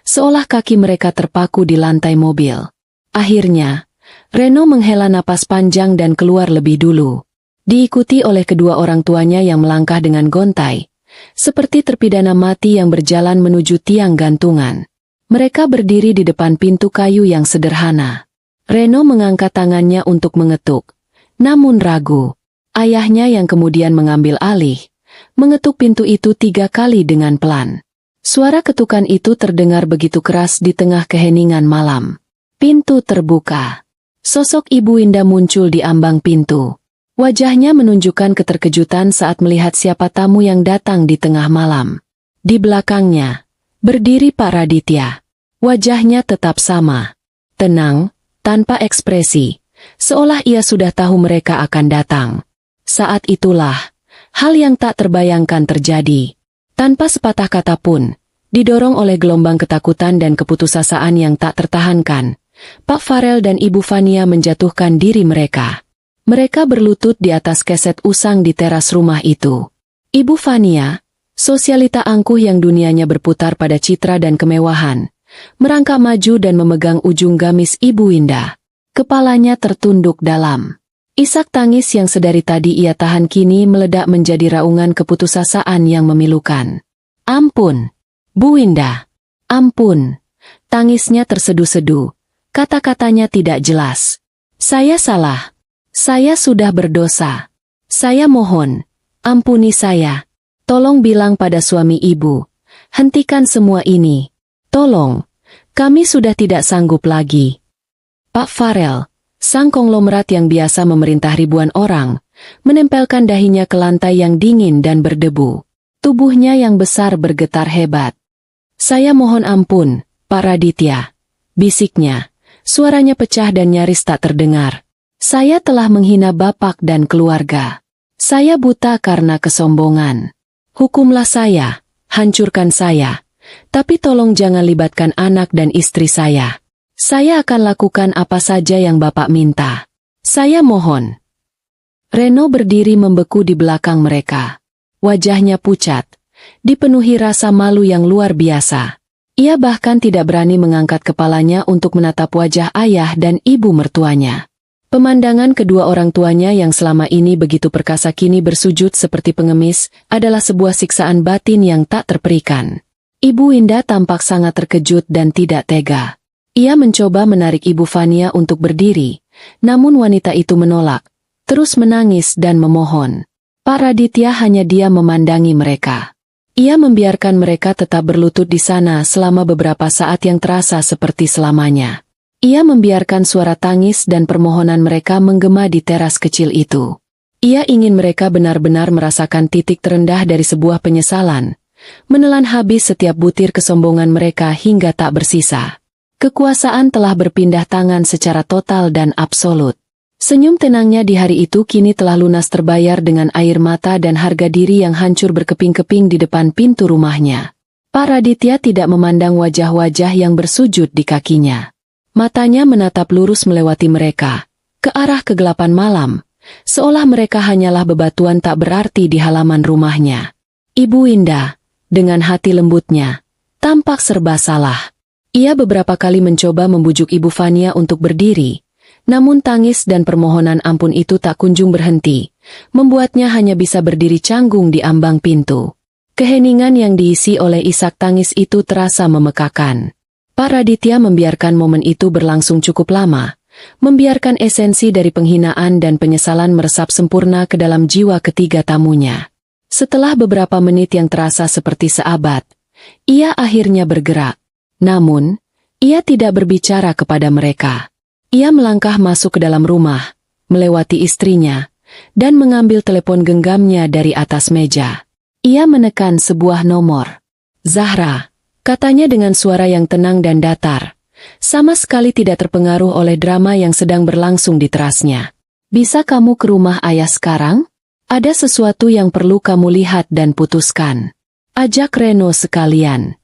seolah kaki mereka terpaku di lantai mobil. Akhirnya, Reno menghela napas panjang dan keluar lebih dulu. Diikuti oleh kedua orang tuanya yang melangkah dengan gontai, seperti terpidana mati yang berjalan menuju tiang gantungan. Mereka berdiri di depan pintu kayu yang sederhana. Reno mengangkat tangannya untuk mengetuk, namun ragu. Ayahnya yang kemudian mengambil alih, mengetuk pintu itu 3 kali dengan pelan. Suara ketukan itu terdengar begitu keras di tengah keheningan malam. Pintu terbuka. Sosok Ibu Winda muncul di ambang pintu. Wajahnya menunjukkan keterkejutan saat melihat siapa tamu yang datang di tengah malam. Di belakangnya, berdiri Pak Raditya. Wajahnya tetap sama. Tenang, tanpa ekspresi, seolah ia sudah tahu mereka akan datang. Saat itulah, hal yang tak terbayangkan terjadi. Tanpa sepatah kata pun, didorong oleh gelombang ketakutan dan keputusasaan yang tak tertahankan, Pak Farel dan Ibu Fania menjatuhkan diri mereka. Mereka berlutut di atas keset usang di teras rumah itu. Ibu Fania, sosialita angkuh yang dunianya berputar pada citra dan kemewahan, merangkak maju dan memegang ujung gamis Ibu Winda. Kepalanya tertunduk dalam. Isak tangis yang sedari tadi ia tahan kini meledak menjadi raungan keputusasaan yang memilukan. Ampun, Bu Winda. Ampun. Tangisnya tersedu-sedu. Kata-katanya tidak jelas. Saya salah. Saya sudah berdosa. Saya mohon, ampuni saya. Tolong bilang pada suami ibu. Hentikan semua ini. Tolong. Kami sudah tidak sanggup lagi. Pak Farel, sang konglomerat yang biasa memerintah ribuan orang, menempelkan dahinya ke lantai yang dingin dan berdebu. Tubuhnya yang besar bergetar hebat. Saya mohon ampun, Pak Raditya. Bisiknya, suaranya pecah dan nyaris tak terdengar. Saya telah menghina Bapak dan keluarga. Saya buta karena kesombongan. Hukumlah saya, hancurkan saya. Tapi tolong jangan libatkan anak dan istri saya. Saya akan lakukan apa saja yang Bapak minta. Saya mohon. Reno berdiri membeku di belakang mereka. Wajahnya pucat, dipenuhi rasa malu yang luar biasa. Ia bahkan tidak berani mengangkat kepalanya untuk menatap wajah ayah dan ibu mertuanya. Pemandangan kedua orang tuanya yang selama ini begitu perkasa kini bersujud seperti pengemis adalah sebuah siksaan batin yang tak terperikan. Ibu Winda tampak sangat terkejut dan tidak tega. Ia mencoba menarik Ibu Fania untuk berdiri, namun wanita itu menolak, terus menangis dan memohon. Pak Raditya hanya diam memandangi mereka. Ia membiarkan mereka tetap berlutut di sana selama beberapa saat yang terasa seperti selamanya. Ia membiarkan suara tangis dan permohonan mereka menggema di teras kecil itu. Ia ingin mereka benar-benar merasakan titik terendah dari sebuah penyesalan, menelan habis setiap butir kesombongan mereka hingga tak bersisa. Kekuasaan telah berpindah tangan secara total dan absolut. Senyum tenangnya di hari itu kini telah lunas terbayar dengan air mata dan harga diri yang hancur berkeping-keping di depan pintu rumahnya. Pak Raditya tidak memandang wajah-wajah yang bersujud di kakinya. Matanya menatap lurus melewati mereka, ke arah kegelapan malam, seolah mereka hanyalah bebatuan tak berarti di halaman rumahnya. Ibu Winda, dengan hati lembutnya, tampak serba salah. Ia beberapa kali mencoba membujuk Ibu Fania untuk berdiri, namun tangis dan permohonan ampun itu tak kunjung berhenti, membuatnya hanya bisa berdiri canggung di ambang pintu. Keheningan yang diisi oleh isak tangis itu terasa memekakan. Pak Raditya membiarkan momen itu berlangsung cukup lama, membiarkan esensi dari penghinaan dan penyesalan meresap sempurna ke dalam jiwa ketiga tamunya. Setelah beberapa menit yang terasa seperti seabad, ia akhirnya bergerak. Namun, ia tidak berbicara kepada mereka. Ia melangkah masuk ke dalam rumah, melewati istrinya, dan mengambil telepon genggamnya dari atas meja. Ia menekan sebuah nomor. Zahra, katanya dengan suara yang tenang dan datar, sama sekali tidak terpengaruh oleh drama yang sedang berlangsung di terasnya. Bisa kamu ke rumah ayah sekarang? Ada sesuatu yang perlu kamu lihat dan putuskan. Ajak Reno sekalian.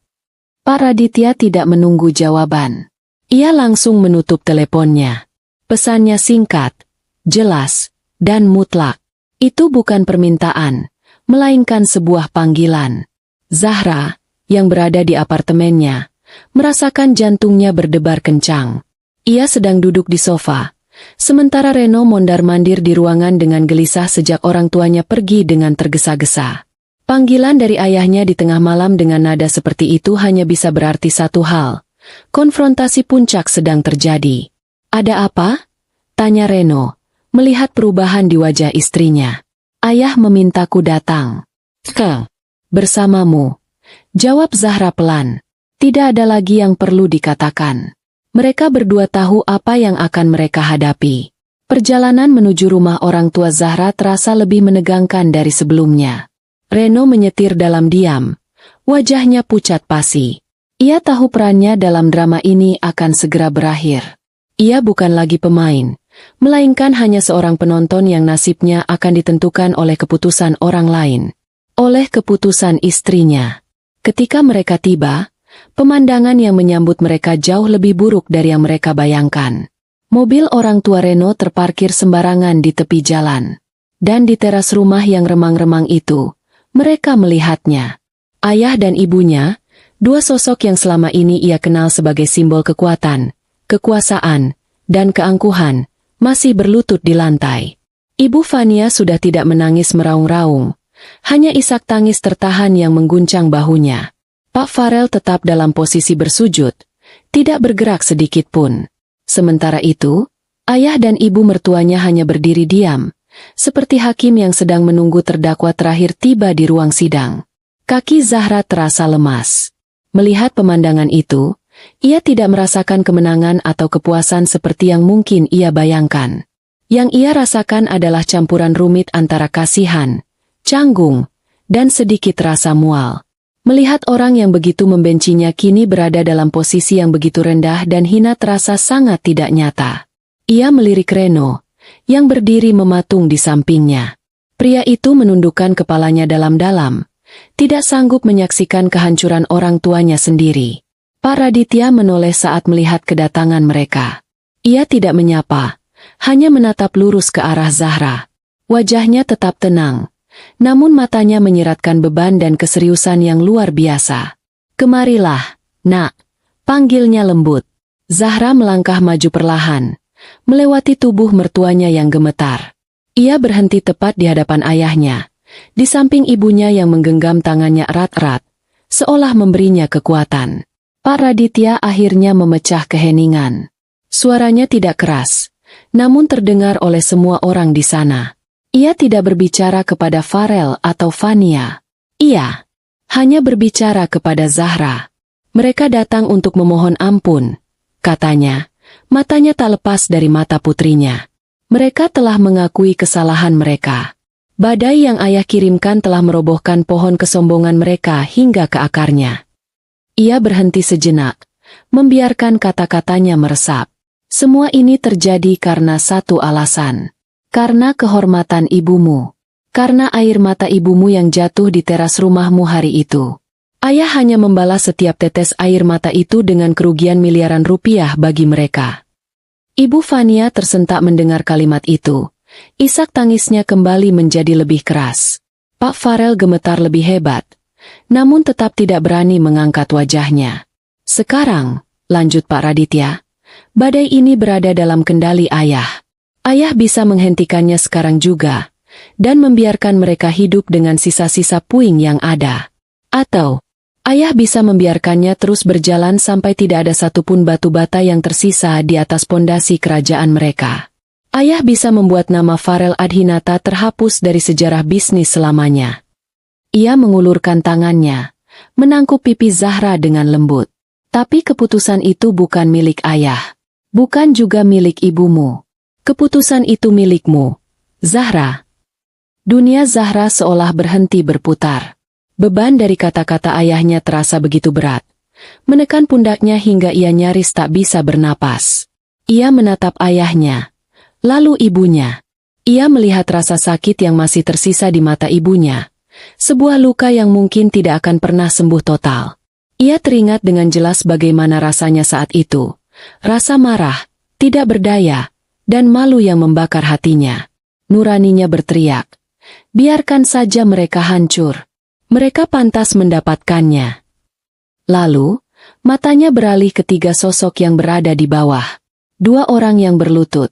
Pak Raditya tidak menunggu jawaban. Ia langsung menutup teleponnya. Pesannya singkat, jelas, dan mutlak. Itu bukan permintaan, melainkan sebuah panggilan. Zahra, yang berada di apartemennya, merasakan jantungnya berdebar kencang. Ia sedang duduk di sofa, sementara Reno mondar-mandir di ruangan dengan gelisah sejak orang tuanya pergi dengan tergesa-gesa. Panggilan dari ayahnya di tengah malam dengan nada seperti itu hanya bisa berarti satu hal. Konfrontasi puncak sedang terjadi. Ada apa? Tanya Reno, melihat perubahan di wajah istrinya. Ayah memintaku datang. Bersamamu. Jawab Zahra pelan. Tidak ada lagi yang perlu dikatakan. Mereka berdua tahu apa yang akan mereka hadapi. Perjalanan menuju rumah orang tua Zahra terasa lebih menegangkan dari sebelumnya. Reno menyetir dalam diam. Wajahnya pucat pasi. Ia tahu perannya dalam drama ini akan segera berakhir. Ia bukan lagi pemain, melainkan hanya seorang penonton yang nasibnya akan ditentukan oleh keputusan orang lain. oleh keputusan istrinya. Ketika mereka tiba, pemandangan yang menyambut mereka jauh lebih buruk dari yang mereka bayangkan. Mobil orang tua Reno terparkir sembarangan di tepi jalan. Dan di teras rumah yang remang-remang itu, mereka melihatnya. Ayah dan ibunya, dua sosok yang selama ini ia kenal sebagai simbol kekuatan, kekuasaan, dan keangkuhan, masih berlutut di lantai. Ibu Fania sudah tidak menangis meraung-raung, hanya isak tangis tertahan yang mengguncang bahunya. Pak Farel tetap dalam posisi bersujud, tidak bergerak sedikit pun. Sementara itu, ayah dan ibu mertuanya hanya berdiri diam, seperti hakim yang sedang menunggu terdakwa terakhir tiba di ruang sidang. Kaki Zahra terasa lemas. Melihat pemandangan itu, ia tidak merasakan kemenangan atau kepuasan seperti yang mungkin ia bayangkan. Yang ia rasakan adalah campuran rumit antara kasihan, canggung, dan sedikit rasa mual. Melihat orang yang begitu membencinya kini berada dalam posisi yang begitu rendah dan hina terasa sangat tidak nyata. Ia melirik Reno, yang berdiri mematung di sampingnya. Pria itu menundukkan kepalanya dalam-dalam, tidak sanggup menyaksikan kehancuran orang tuanya sendiri. Pak Raditya menoleh saat melihat kedatangan mereka. Ia tidak menyapa, hanya menatap lurus ke arah Zahra. Wajahnya tetap tenang, namun matanya menyiratkan beban dan keseriusan yang luar biasa. "Kemarilah, nak," panggilnya lembut. Zahra melangkah maju perlahan, melewati tubuh mertuanya yang gemetar. Ia berhenti tepat di hadapan ayahnya, di samping ibunya yang menggenggam tangannya erat-erat, seolah memberinya kekuatan. Pak Raditya akhirnya memecah keheningan. Suaranya tidak keras, namun terdengar oleh semua orang di sana. Ia tidak berbicara kepada Farel atau Fania. Ia hanya berbicara kepada Zahra. "Mereka datang untuk memohon ampun," katanya. Matanya tak lepas dari mata putrinya. "Mereka telah mengakui kesalahan mereka. Badai yang ayah kirimkan telah merobohkan pohon kesombongan mereka hingga ke akarnya." Ia berhenti sejenak, membiarkan kata-katanya meresap. "Semua ini terjadi karena satu alasan. Karena kehormatan ibumu. Karena air mata ibumu yang jatuh di teras rumahmu hari itu. Ayah hanya membalas setiap tetes air mata itu dengan kerugian miliaran rupiah bagi mereka." Ibu Fania tersentak mendengar kalimat itu. Isak tangisnya kembali menjadi lebih keras. Pak Farel gemetar lebih hebat, namun tetap tidak berani mengangkat wajahnya. "Sekarang," lanjut Pak Raditya, "badai ini berada dalam kendali ayah. Ayah bisa menghentikannya sekarang juga, dan membiarkan mereka hidup dengan sisa-sisa puing yang ada. Atau, ayah bisa membiarkannya terus berjalan sampai tidak ada satupun batu bata yang tersisa di atas pondasi kerajaan mereka. Ayah bisa membuat nama Farel Adhinata terhapus dari sejarah bisnis selamanya." Ia mengulurkan tangannya, menangkup pipi Zahra dengan lembut. "Tapi keputusan itu bukan milik ayah. Bukan juga milik ibumu. Keputusan itu milikmu, Zahra." Dunia Zahra seolah berhenti berputar. Beban dari kata-kata ayahnya terasa begitu berat, menekan pundaknya hingga ia nyaris tak bisa bernapas. Ia menatap ayahnya, lalu ibunya. Ia melihat rasa sakit yang masih tersisa di mata ibunya. Sebuah luka yang mungkin tidak akan pernah sembuh total. Ia teringat dengan jelas bagaimana rasanya saat itu. Rasa marah, tidak berdaya, dan malu yang membakar hatinya. Nuraninya berteriak, "Biarkan saja mereka hancur. Mereka pantas mendapatkannya." Lalu, matanya beralih ke tiga sosok yang berada di bawah. Dua orang yang berlutut,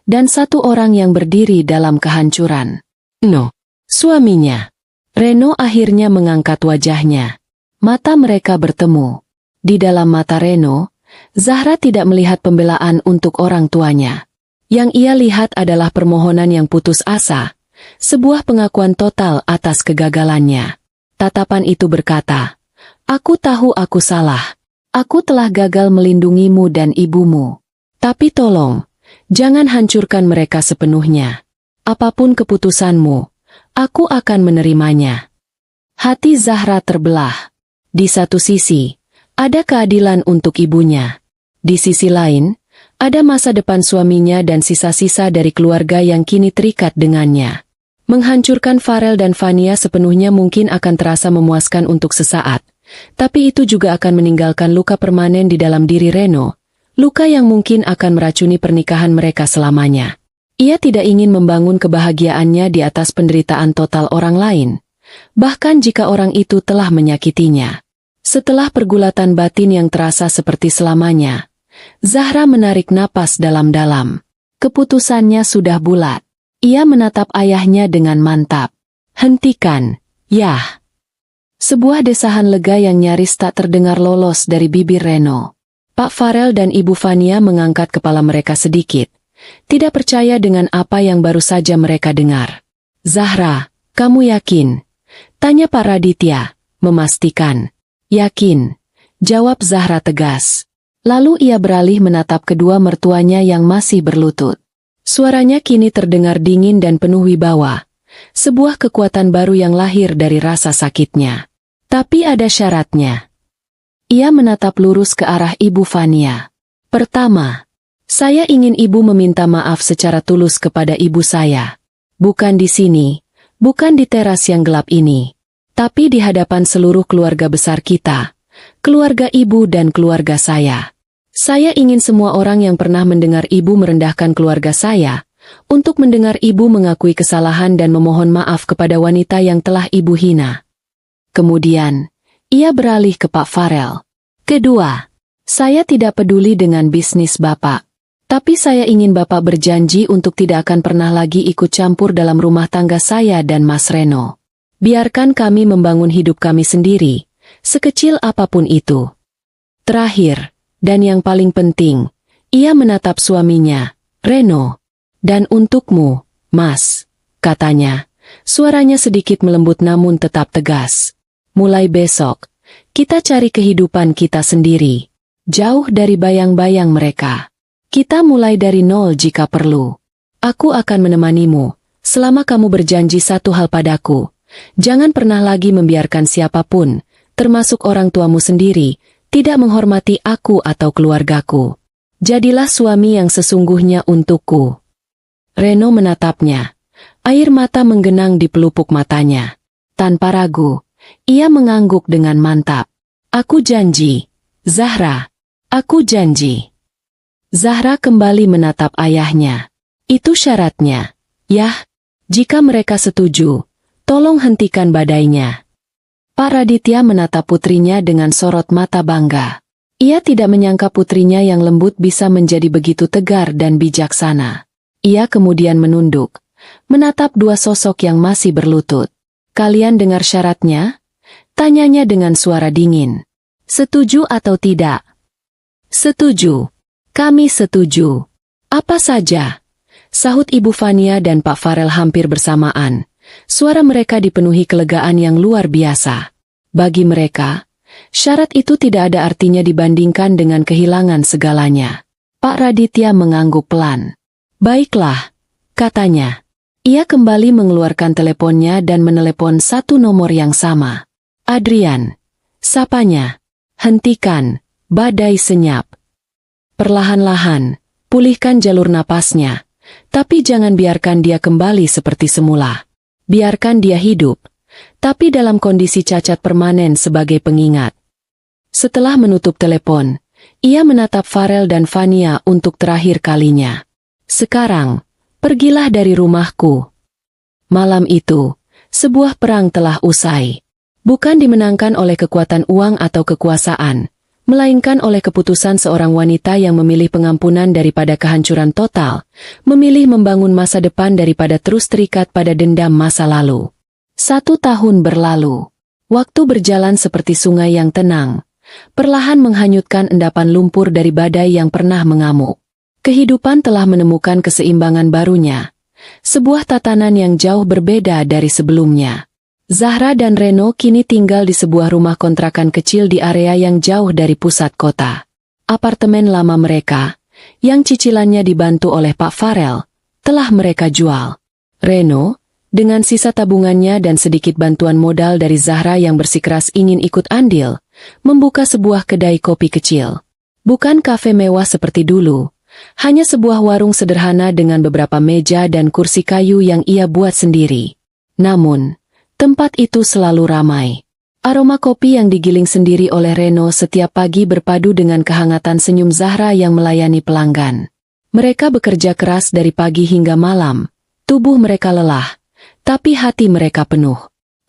dan satu orang yang berdiri dalam kehancuran. No, suaminya. Reno akhirnya mengangkat wajahnya. Mata mereka bertemu. Di dalam mata Reno, Zahra tidak melihat pembelaan untuk orang tuanya. Yang ia lihat adalah permohonan yang putus asa, sebuah pengakuan total atas kegagalannya. Tatapan itu berkata, "Aku tahu aku salah. Aku telah gagal melindungimu dan ibumu. Tapi tolong, jangan hancurkan mereka sepenuhnya. Apapun keputusanmu, aku akan menerimanya." Hati Zahra terbelah. Di satu sisi, ada keadilan untuk ibunya. Di sisi lain, ada masa depan suaminya dan sisa-sisa dari keluarga yang kini terikat dengannya. Menghancurkan Farel dan Vania sepenuhnya mungkin akan terasa memuaskan untuk sesaat, tapi itu juga akan meninggalkan luka permanen di dalam diri Reno, luka yang mungkin akan meracuni pernikahan mereka selamanya. Ia tidak ingin membangun kebahagiaannya di atas penderitaan total orang lain, bahkan jika orang itu telah menyakitinya. Setelah pergulatan batin yang terasa seperti selamanya, Zahra menarik napas dalam-dalam. Keputusannya sudah bulat. Ia menatap ayahnya dengan mantap. "Hentikan, Yah." Sebuah desahan lega yang nyaris tak terdengar lolos dari bibir Reno. Pak Farel dan Ibu Vania mengangkat kepala mereka sedikit, tidak percaya dengan apa yang baru saja mereka dengar. "Zahra, kamu yakin?" tanya Pak Raditya, memastikan. "Yakin," jawab Zahra tegas. Lalu ia beralih menatap kedua mertuanya yang masih berlutut. Suaranya kini terdengar dingin dan penuh wibawa, sebuah kekuatan baru yang lahir dari rasa sakitnya. Tapi ada syaratnya. Ia menatap lurus ke arah Ibu Vania. "Pertama, saya ingin Ibu meminta maaf secara tulus kepada ibu saya. Bukan di sini, bukan di teras yang gelap ini, tapi di hadapan seluruh keluarga besar kita, keluarga Ibu dan keluarga saya. Saya ingin semua orang yang pernah mendengar Ibu merendahkan keluarga saya, untuk mendengar Ibu mengakui kesalahan dan memohon maaf kepada wanita yang telah Ibu hina." Kemudian, ia beralih ke Pak Farel. "Kedua, saya tidak peduli dengan bisnis Bapak, tapi saya ingin Bapak berjanji untuk tidak akan pernah lagi ikut campur dalam rumah tangga saya dan Mas Reno. Biarkan kami membangun hidup kami sendiri, sekecil apapun itu. Terakhir, dan yang paling penting," ia menatap suaminya, "Reno. Dan untukmu, Mas," katanya. Suaranya sedikit melembut namun tetap tegas. "Mulai besok, kita cari kehidupan kita sendiri. Jauh dari bayang-bayang mereka. Kita mulai dari nol jika perlu. Aku akan menemanimu, selama kamu berjanji satu hal padaku. Jangan pernah lagi membiarkan siapapun, termasuk orang tuamu sendiri, tidak menghormati aku atau keluargaku. Jadilah suami yang sesungguhnya untukku." Reno menatapnya. Air mata menggenang di pelupuk matanya. Tanpa ragu, ia mengangguk dengan mantap. "Aku janji, Zahra. Aku janji." Zahra kembali menatap ayahnya. "Itu syaratnya, Yah. Jika mereka setuju, tolong hentikan badainya." Pak Raditya menatap putrinya dengan sorot mata bangga. Ia tidak menyangka putrinya yang lembut bisa menjadi begitu tegar dan bijaksana. Ia kemudian menunduk, menatap dua sosok yang masih berlutut. "Kalian dengar syaratnya?" tanyanya dengan suara dingin. "Setuju atau tidak?" "Setuju. Kami setuju." "Apa saja?" sahut Ibu Vania dan Pak Farel hampir bersamaan. Suara mereka dipenuhi kelegaan yang luar biasa. Bagi mereka, syarat itu tidak ada artinya dibandingkan dengan kehilangan segalanya. Pak Raditya mengangguk pelan. "Baiklah," katanya. Ia kembali mengeluarkan teleponnya dan menelepon satu nomor yang sama. "Adrian," sapanya. "Hentikan, badai senyap. Perlahan-lahan, pulihkan jalur napasnya, tapi jangan biarkan dia kembali seperti semula. Biarkan dia hidup, tapi dalam kondisi cacat permanen sebagai pengingat." Setelah menutup telepon, ia menatap Farel dan Vania untuk terakhir kalinya. "Sekarang, pergilah dari rumahku." Malam itu, sebuah perang telah usai. Bukan dimenangkan oleh kekuatan uang atau kekuasaan, melainkan oleh keputusan seorang wanita yang memilih pengampunan daripada kehancuran total, memilih membangun masa depan daripada terus terikat pada dendam masa lalu. 1 tahun berlalu. Waktu berjalan seperti sungai yang tenang, perlahan menghanyutkan endapan lumpur dari badai yang pernah mengamuk. Kehidupan telah menemukan keseimbangan barunya, sebuah tatanan yang jauh berbeda dari sebelumnya. Zahra dan Reno kini tinggal di sebuah rumah kontrakan kecil di area yang jauh dari pusat kota. Apartemen lama mereka, yang cicilannya dibantu oleh Pak Farel, telah mereka jual. Reno, dengan sisa tabungannya dan sedikit bantuan modal dari Zahra yang bersikeras ingin ikut andil, membuka sebuah kedai kopi kecil. Bukan kafe mewah seperti dulu, hanya sebuah warung sederhana dengan beberapa meja dan kursi kayu yang ia buat sendiri. Namun, tempat itu selalu ramai. Aroma kopi yang digiling sendiri oleh Reno setiap pagi berpadu dengan kehangatan senyum Zahra yang melayani pelanggan. Mereka bekerja keras dari pagi hingga malam. Tubuh mereka lelah, tapi hati mereka penuh.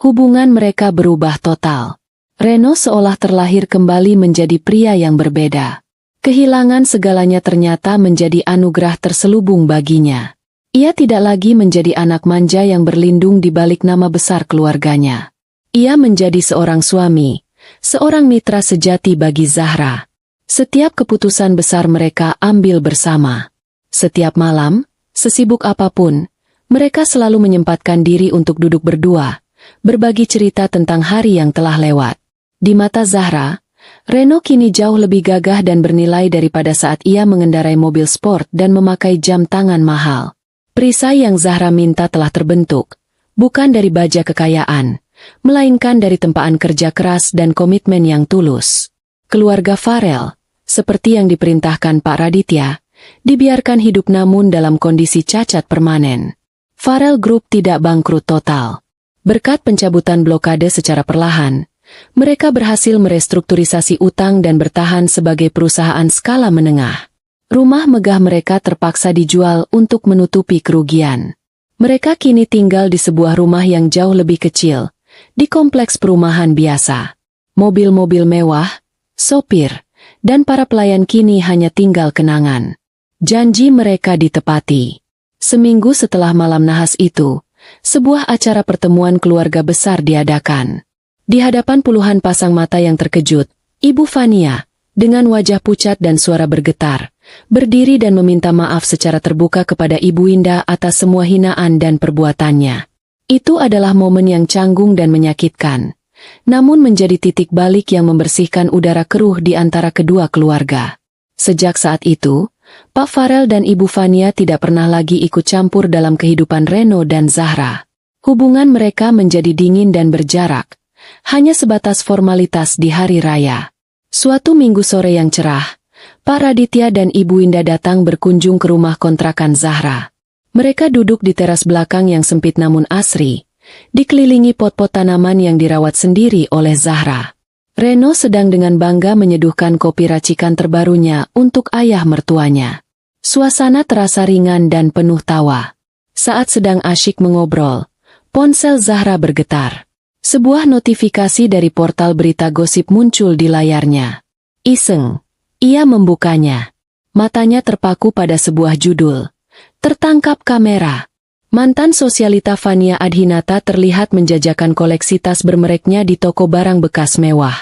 Hubungan mereka berubah total. Reno seolah terlahir kembali menjadi pria yang berbeda. Kehilangan segalanya ternyata menjadi anugerah terselubung baginya. Ia tidak lagi menjadi anak manja yang berlindung di balik nama besar keluarganya. Ia menjadi seorang suami, seorang mitra sejati bagi Zahra. Setiap keputusan besar mereka ambil bersama. Setiap malam, sesibuk apapun, mereka selalu menyempatkan diri untuk duduk berdua, berbagi cerita tentang hari yang telah lewat. Di mata Zahra, Reno kini jauh lebih gagah dan bernilai daripada saat ia mengendarai mobil sport dan memakai jam tangan mahal. Perisai yang Zahra minta telah terbentuk, bukan dari baja kekayaan, melainkan dari tempaan kerja keras dan komitmen yang tulus. Keluarga Farel, seperti yang diperintahkan Pak Raditya, dibiarkan hidup namun dalam kondisi cacat permanen. Farel Group tidak bangkrut total. Berkat pencabutan blokade secara perlahan, mereka berhasil merestrukturisasi utang dan bertahan sebagai perusahaan skala menengah. Rumah megah mereka terpaksa dijual untuk menutupi kerugian. Mereka kini tinggal di sebuah rumah yang jauh lebih kecil, di kompleks perumahan biasa. Mobil-mobil mewah, sopir, dan para pelayan kini hanya tinggal kenangan. Janji mereka ditepati. Seminggu setelah malam nahas itu, sebuah acara pertemuan keluarga besar diadakan. Di hadapan puluhan pasang mata yang terkejut, Ibu Fania, dengan wajah pucat dan suara bergetar, berdiri dan meminta maaf secara terbuka kepada Ibu Indah atas semua hinaan dan perbuatannya. Itu adalah momen yang canggung dan menyakitkan, namun menjadi titik balik yang membersihkan udara keruh di antara kedua keluarga. Sejak saat itu, Pak Farel dan Ibu Fania tidak pernah lagi ikut campur dalam kehidupan Reno dan Zahra. Hubungan mereka menjadi dingin dan berjarak, hanya sebatas formalitas di hari raya. Suatu minggu sore yang cerah, Pak Raditya dan Ibu Indah datang berkunjung ke rumah kontrakan Zahra. Mereka duduk di teras belakang yang sempit namun asri, dikelilingi pot-pot tanaman yang dirawat sendiri oleh Zahra. Reno sedang dengan bangga menyeduhkan kopi racikan terbarunya untuk ayah mertuanya. Suasana terasa ringan dan penuh tawa. Saat sedang asyik mengobrol, ponsel Zahra bergetar. Sebuah notifikasi dari portal berita gosip muncul di layarnya. Iseng, ia membukanya. Matanya terpaku pada sebuah judul. Tertangkap kamera. Mantan sosialita Fania Adhinata terlihat menjajakan koleksi tas bermereknya di toko barang bekas mewah.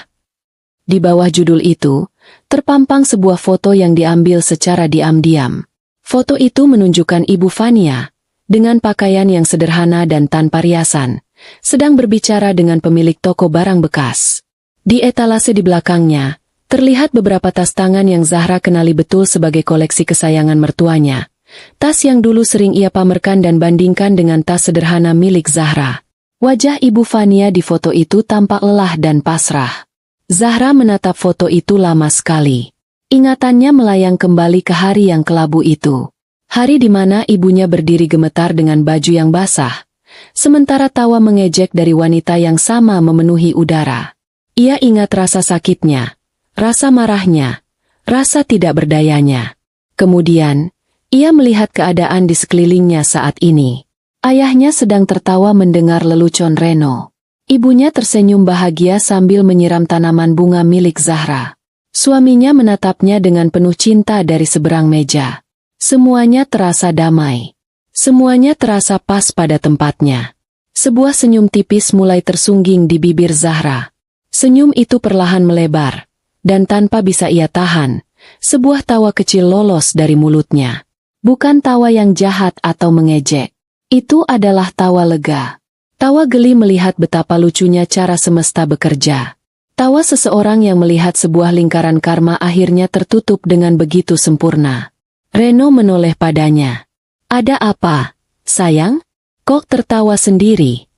Di bawah judul itu, terpampang sebuah foto yang diambil secara diam-diam. Foto itu menunjukkan Ibu Fania, dengan pakaian yang sederhana dan tanpa riasan, sedang berbicara dengan pemilik toko barang bekas. Di etalase di belakangnya, terlihat beberapa tas tangan yang Zahra kenali betul sebagai koleksi kesayangan mertuanya. Tas yang dulu sering ia pamerkan dan bandingkan dengan tas sederhana milik Zahra. Wajah Ibu Fania di foto itu tampak lelah dan pasrah. Zahra menatap foto itu lama sekali. Ingatannya melayang kembali ke hari yang kelabu itu. Hari di mana ibunya berdiri gemetar dengan baju yang basah, sementara tawa mengejek dari wanita yang sama memenuhi udara. Ia ingat rasa sakitnya, rasa marahnya, rasa tidak berdayanya. Kemudian, ia melihat keadaan di sekelilingnya saat ini. Ayahnya sedang tertawa mendengar lelucon Reno. Ibunya tersenyum bahagia sambil menyiram tanaman bunga milik Zahra. Suaminya menatapnya dengan penuh cinta dari seberang meja. Semuanya terasa damai. Semuanya terasa pas pada tempatnya. Sebuah senyum tipis mulai tersungging di bibir Zahra. Senyum itu perlahan melebar, dan tanpa bisa ia tahan, sebuah tawa kecil lolos dari mulutnya. Bukan tawa yang jahat atau mengejek. Itu adalah tawa lega. Tawa geli melihat betapa lucunya cara semesta bekerja. Tawa seseorang yang melihat sebuah lingkaran karma akhirnya tertutup dengan begitu sempurna. Reno menoleh padanya. Ada apa, sayang? Kok tertawa sendiri?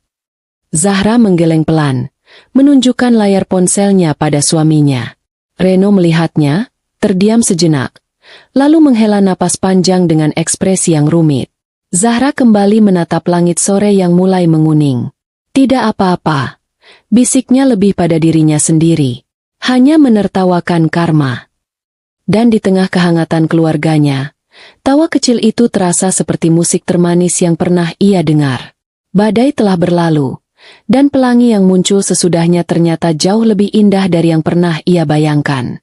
Zahra menggeleng pelan, menunjukkan layar ponselnya pada suaminya. Reno melihatnya, terdiam sejenak, lalu menghela napas panjang dengan ekspresi yang rumit. Zahra kembali menatap langit sore yang mulai menguning. Tidak apa-apa, bisiknya lebih pada dirinya sendiri. Hanya menertawakan karma. Dan di tengah kehangatan keluarganya, tawa kecil itu terasa seperti musik termanis yang pernah ia dengar. Badai telah berlalu, dan pelangi yang muncul sesudahnya ternyata jauh lebih indah dari yang pernah ia bayangkan.